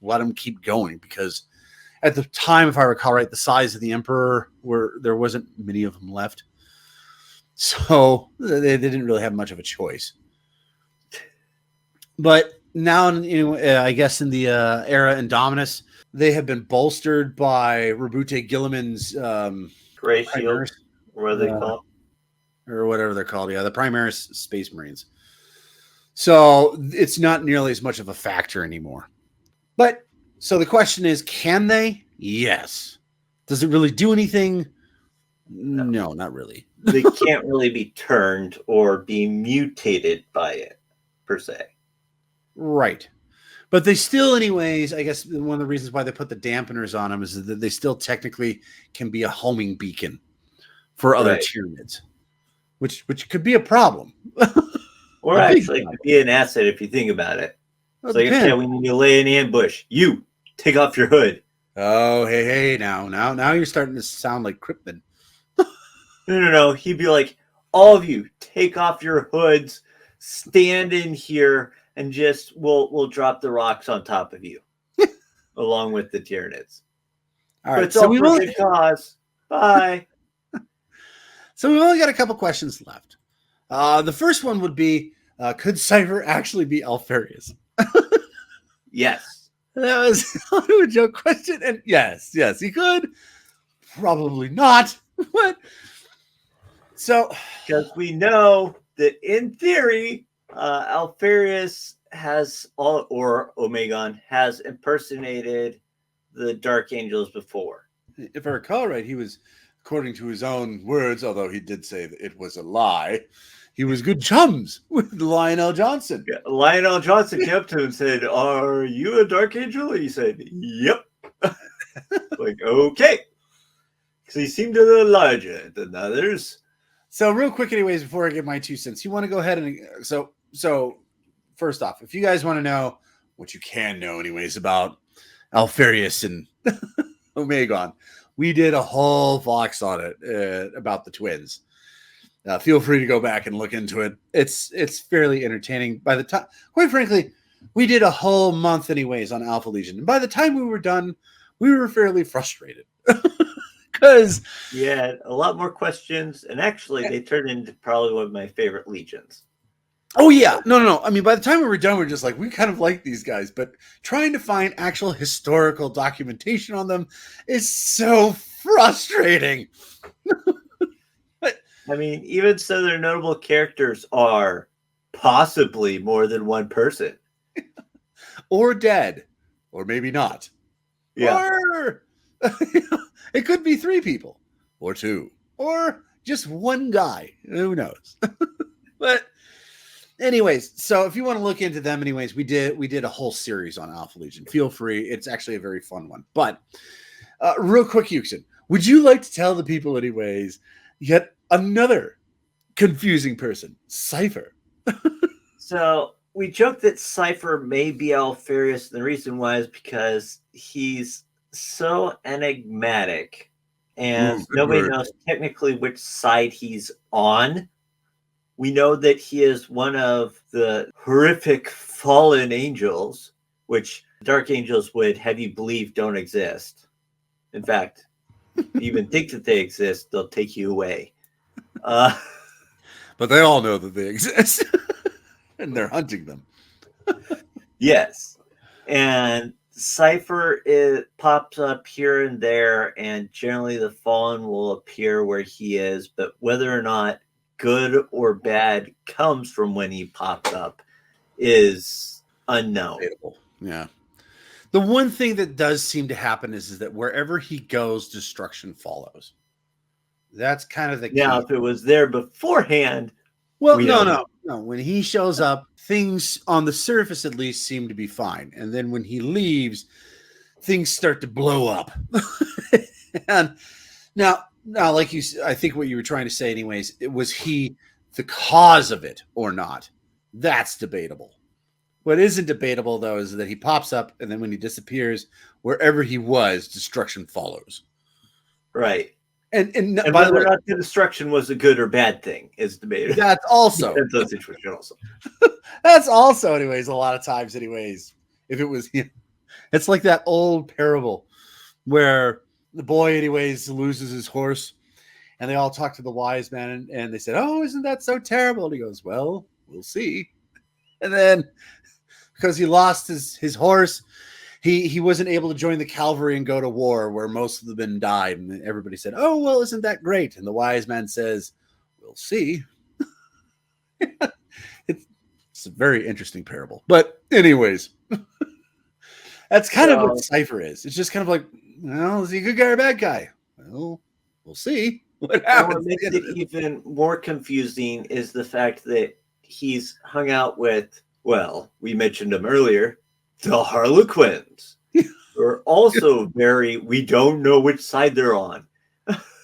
let them keep going because at the time, if I recall right, the size of the Emperor there wasn't many of them left. So they didn't really have much of a choice. But now, I guess in the era Indominus, they have been bolstered by Rabute Gilliman's Gray Shield, what are they called? Or whatever they're called. Yeah, the Primaris Space Marines. So it's not nearly as much of a factor anymore. But so the question is, can they? Yes. Does it really do anything? No, not really. They can't really be turned or be mutated by it, per se. Right. But they still, anyways, I guess one of the reasons why they put the dampeners on them is that they still technically can be a homing beacon for other Tyranids, which could be a problem. Or actually could be an asset if you think about it. It's like, okay, when you lay an ambush, you take off your hood. Oh, hey, now you're starting to sound like Krypton. No. He'd be like, all of you, take off your hoods, stand in here, and just we'll drop the rocks on top of you, along with the Tyranids. All right, but it's all for good cause. Bye. So we've only got a couple questions left. The first one would be, could Cypher actually be Alfarius? Yes. That was a joke question. And yes, he could. Probably not. What? So, because we know that in theory, Alfarius or Omegon has impersonated the Dark Angels before. If I recall right, he was, according to his own words, although he did say that it was a lie, he was good chums with Lionel Johnson. Yeah, Lionel Johnson came up to him and said, "Are you a Dark Angel?" And he said, "Yep." Like, okay. Because he seemed a little larger than others. So real quick, anyways, before I give my 2 cents, you want to go ahead and so first off, if you guys want to know what you can know, anyways, about Alfarius and Omegon, we did a whole Vox on it about the twins. Feel free to go back and look into it. It's fairly entertaining. By the time, quite frankly, we did a whole month, anyways, on Alpha Legion, and by the time we were done, we were fairly frustrated. Because yeah, a lot more questions, and actually they turned into probably one of my favorite legions. Oh yeah, no. I mean, by the time we were done, we are just like, we kind of like these guys, but trying to find actual historical documentation on them is so frustrating. I mean, even so, their notable characters are possibly more than one person, or dead, or maybe not. Yeah. Or it could be 3 people, or 2, or just one guy. Who knows? But anyways, so if you want to look into them, anyways, we did a whole series on Alpha Legion. Feel free; it's actually a very fun one. But real quick, Yuksen, would you like to tell the people, anyways, yet another confusing person, Cypher? So we joked that Cypher may be Alfarius, and the reason why is because he's so enigmatic, and nobody knows technically which side he's on. We know that he is one of the horrific fallen angels, which Dark Angels would have you believe don't exist. In fact, if you even think that they exist, they'll take you away. But they all know that they exist, and they're hunting them. Yes. And Cypher, it pops up here and there, and generally the Fallen will appear where he is, but whether or not good or bad comes from when he pops up is unknown. Yeah. The one thing that does seem to happen is that wherever he goes, destruction follows. That's kind of the key. Now, if it was there beforehand, Well, we no, don't no, no. When he shows up, things on the surface at least seem to be fine. And then when he leaves, things start to blow up. And now, like I think what you were trying to say, anyways, was he the cause of it or not? That's debatable. What isn't debatable, though, is that he pops up, and then when he disappears, wherever he was, destruction follows. right. And by the whether way, or not the destruction was a good or bad thing is debated. that's also Depends on the situation also. that's also, anyways, a lot of times, anyways, if it was him. It's like that old parable where the boy, anyways, loses his horse, and they all talk to the wise man, and they said, "Oh, isn't that so terrible?" And he goes, "Well, we'll see." And then because he lost his horse, he wasn't able to join the cavalry and go to war where most of the men died. And everybody said, "Oh, well, isn't that great?" And the wise man says, "We'll see." It's a very interesting parable. But anyways, that's kind of what Cypher is. It's just kind of like, well, is he a good guy or a bad guy? Well, we'll see what happens. What makes it even more confusing is the fact that he's hung out with, well, we mentioned them earlier, the Harlequins. We're also we don't know which side they're on.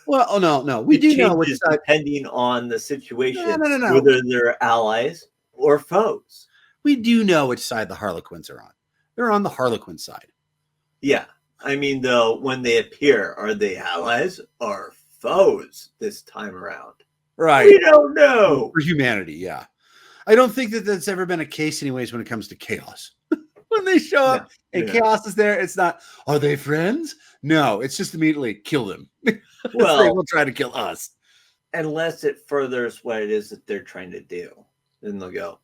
Well, oh, no. We do know which side. Depending on the situation, No. whether they're allies or foes. We do know which side the Harlequins are on. They're on the Harlequin side. Yeah. I mean, though, when they appear, are they allies or foes this time around? Right. We don't know. For humanity, yeah. I don't think that that's ever been a case, anyways, when it comes to chaos. When they show up and chaos is there, it's not, are they friends? No, it's just immediately kill them. Well, they will try to kill us. Unless it furthers what it is that they're trying to do. Then they'll go,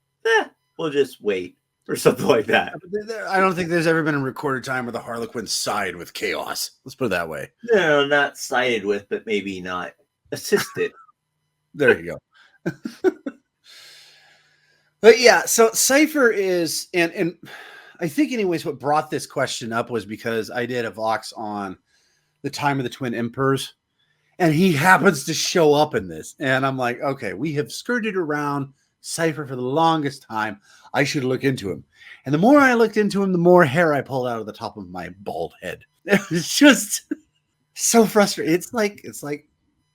we'll just wait or something like that. I don't think there's ever been a recorded time where the Harlequins side with chaos. Let's put it that way. No, not sided with, but maybe not assisted. There you go. But yeah, so Cypher is, and I think anyways, what brought this question up was because I did a Vox on the time of the Twin Emperors, and he happens to show up in this. And I'm like, okay, we have skirted around Cypher for the longest time. I should look into him. And the more I looked into him, the more hair I pulled out of the top of my bald head. It's just so frustrating. It's like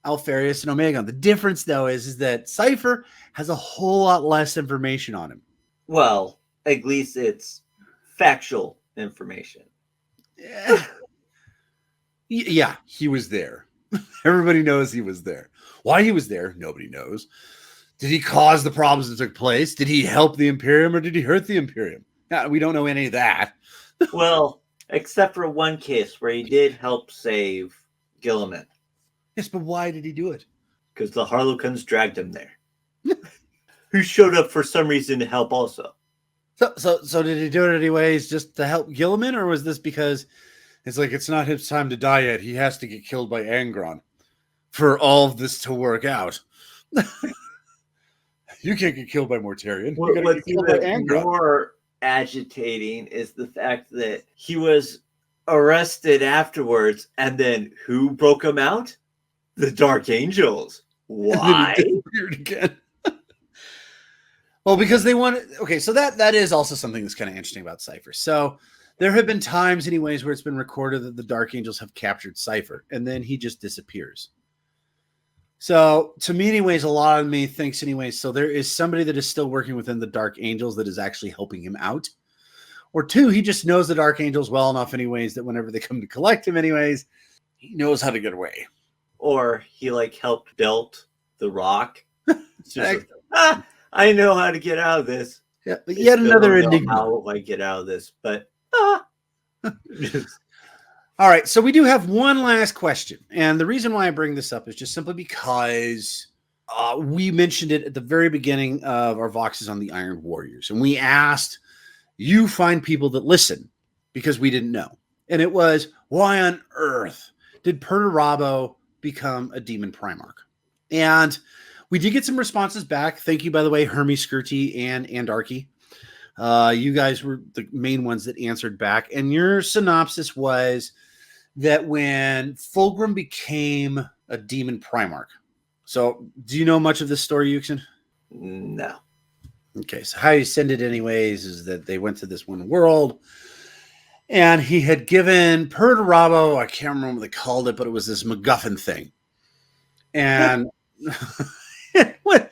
Alpharius and Omegon. The difference, though, is that Cypher has a whole lot less information on him. Well, at least it's factual information. Yeah, he was there. Everybody knows he was there. Why he was there, nobody knows. Did he cause the problems that took place? Did he help the Imperium or did he hurt the Imperium? Yeah, we don't know any of that. Well, except for one case where he did help save Gilliman. Yes, but why did he do it? Because the Harlequins dragged him there. Who showed up for some reason to help also. So did he do it anyways just to help Gilliman, or was this because it's like it's not his time to die yet? He has to get killed by Angron for all of this to work out. You can't get killed by Mortarion. What's even more agitating is the fact that he was arrested afterwards, and then who broke him out? The Dark Angels. Why? And then he disappeared again. Well, because they wanted. Okay, so that is also something that's kind of interesting about Cypher. So there have been times, anyways, where it's been recorded that the Dark Angels have captured Cypher, and then he just disappears. So to me, anyways, a lot of me thinks, anyways, so there is somebody that is still working within the Dark Angels that is actually helping him out. Or two, he just knows the Dark Angels well enough, anyways, that whenever they come to collect him, anyways, he knows how to get away. Or he helped build the rock. I know how to get out of this. Yeah, but yet another enigma. How I get out of this, but all right, so we do have one last question, and the reason why I bring this up is just simply because we mentioned it at the very beginning of our Voxes on the Iron Warriors, and we asked you find people that listen because we didn't know, and it was, why on earth did Perturabo become a demon Primarch? And we did get some responses back. Thank you, by the way, Hermes Skirty and Andarchy. You guys were the main ones that answered back. And your synopsis was that when Fulgrim became a demon Primarch. So, do you know much of this story, Yuksen? No. Okay, so how he ascended anyways is that they went to this one world, and he had given Perturabo, I can't remember what they called it, but it was this MacGuffin thing. And what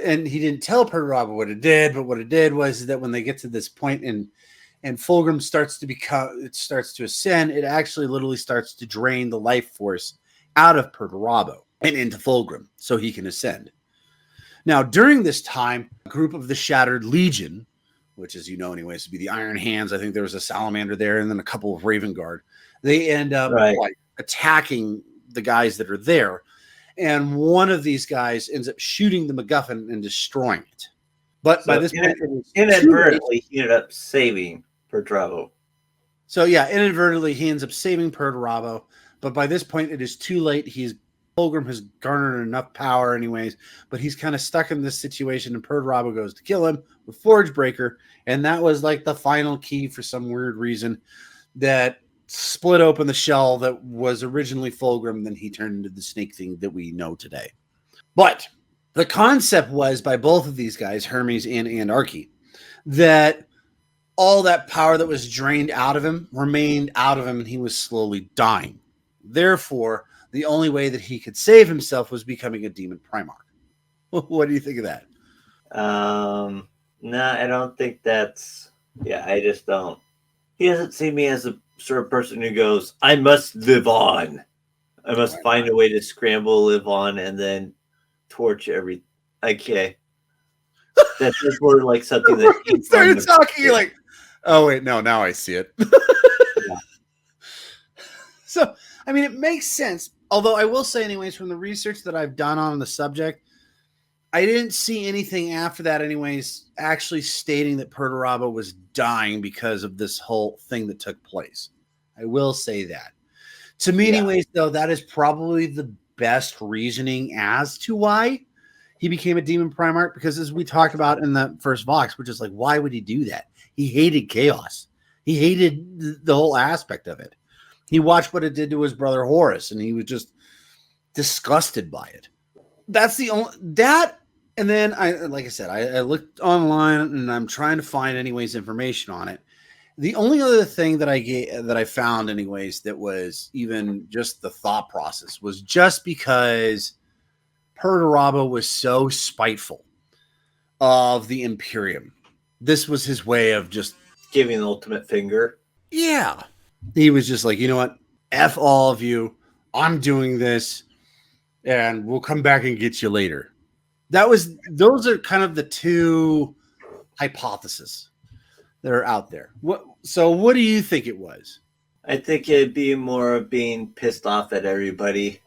and he didn't tell Perturabo what it did, but what it did was that when they get to this point and Fulgrim starts to ascend, it actually literally starts to drain the life force out of Perturabo and into Fulgrim so he can ascend. Now, during this time, a group of the Shattered Legion, which, as you know anyways, would be the Iron Hands, I think there was a Salamander there, and then a couple of Raven Guard, they end up attacking the guys that are there. And one of these guys ends up shooting the MacGuffin and destroying it. But by this point, inadvertently, he ended up saving Perturabo. So yeah, inadvertently, he ends up saving Perturabo. But by this point, it is too late. Fulgrim has garnered enough power anyways, but he's kind of stuck in this situation, and Perturabo goes to kill him with Forge Breaker, and that was like the final key for some weird reason that split open the shell that was originally Fulgrim, then he turned into the snake thing that we know today. But the concept was by both of these guys, Hermes and Anarchy, that all that power that was drained out of him remained out of him, and he was slowly dying. Therefore, the only way that he could save himself was becoming a demon Primarch. What do you think of that? No, I don't think that's... Yeah, I just don't. He doesn't see me as a sort of person who goes, I must live on. I must find a way to scramble, live on, and then torch every... Okay. That's just more like something that... He started talking, you're like, oh, wait, no, now I see it. Yeah. So, I mean, it makes sense. Although I will say anyways, from the research that I've done on the subject, I didn't see anything after that anyways actually stating that Perturabo was dying because of this whole thing that took place. I will say that. To me anyways, though, that is probably the best reasoning as to why he became a demon Primarch, because as we talked about in the first Vox, we're just like, why would he do that? He hated chaos. He hated the whole aspect of it. He watched what it did to his brother Horus, and he was just disgusted by it. That's the only that. And then like I said, I looked online and I'm trying to find anyways information on it. The only other thing that I found anyways that was even just the thought process was just because Perturabo was so spiteful of the Imperium. This was his way of just giving the ultimate finger. Yeah. He was just like, you know what? F all of you. I'm doing this, and we'll come back and get you later. Those are kind of the two hypotheses that are out there. What do you think it was? I think it'd be more of being pissed off at everybody.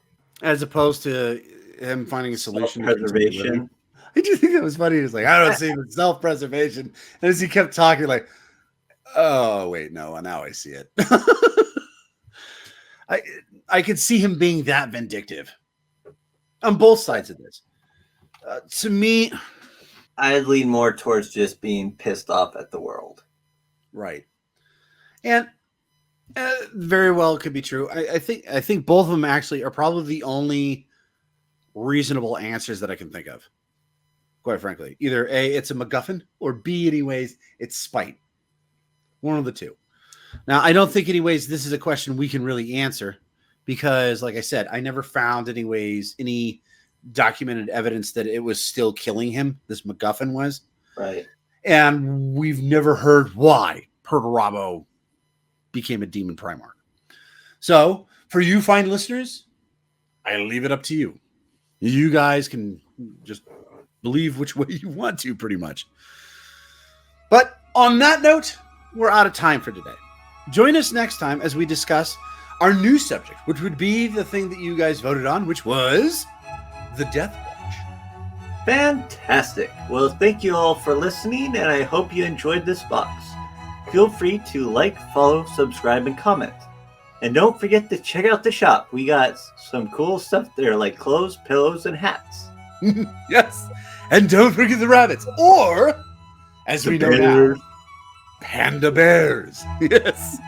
As opposed to him finding a solution. Self-preservation. I do think that was funny. He was like, I don't see the self-preservation. And as he kept talking, like, oh, wait, no, now I see it. I could see him being that vindictive on both sides of this. To me, I'd lean more towards just being pissed off at the world. Right. And very well could be true. I think both of them actually are probably the only reasonable answers that I can think of. Quite frankly, either A, it's a MacGuffin, or B, anyways, it's spite. One of the two. Now, I don't think anyways this is a question we can really answer because, like I said, I never found anyways any documented evidence that it was still killing him. This MacGuffin was. Right. And we've never heard why Perturabo became a demon Primarch. So, for you fine listeners, I leave it up to you. You guys can just believe which way you want to, pretty much. But on that note, we're out of time for today. Join us next time as we discuss our new subject, which would be the thing that you guys voted on, which was the Death Watch. Fantastic. Well, thank you all for listening, and I hope you enjoyed this box. Feel free to like, follow, subscribe, and comment. And don't forget to check out the shop. We got some cool stuff there, like clothes, pillows, and hats. Yes. And don't forget the rabbits. Or, as we know now, panda bears. Yes.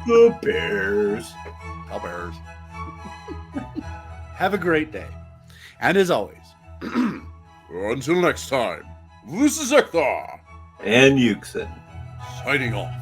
The bears. The bears. Have a great day. And as always, Until next time, this is Zeckthar, And Yuksen. signing off.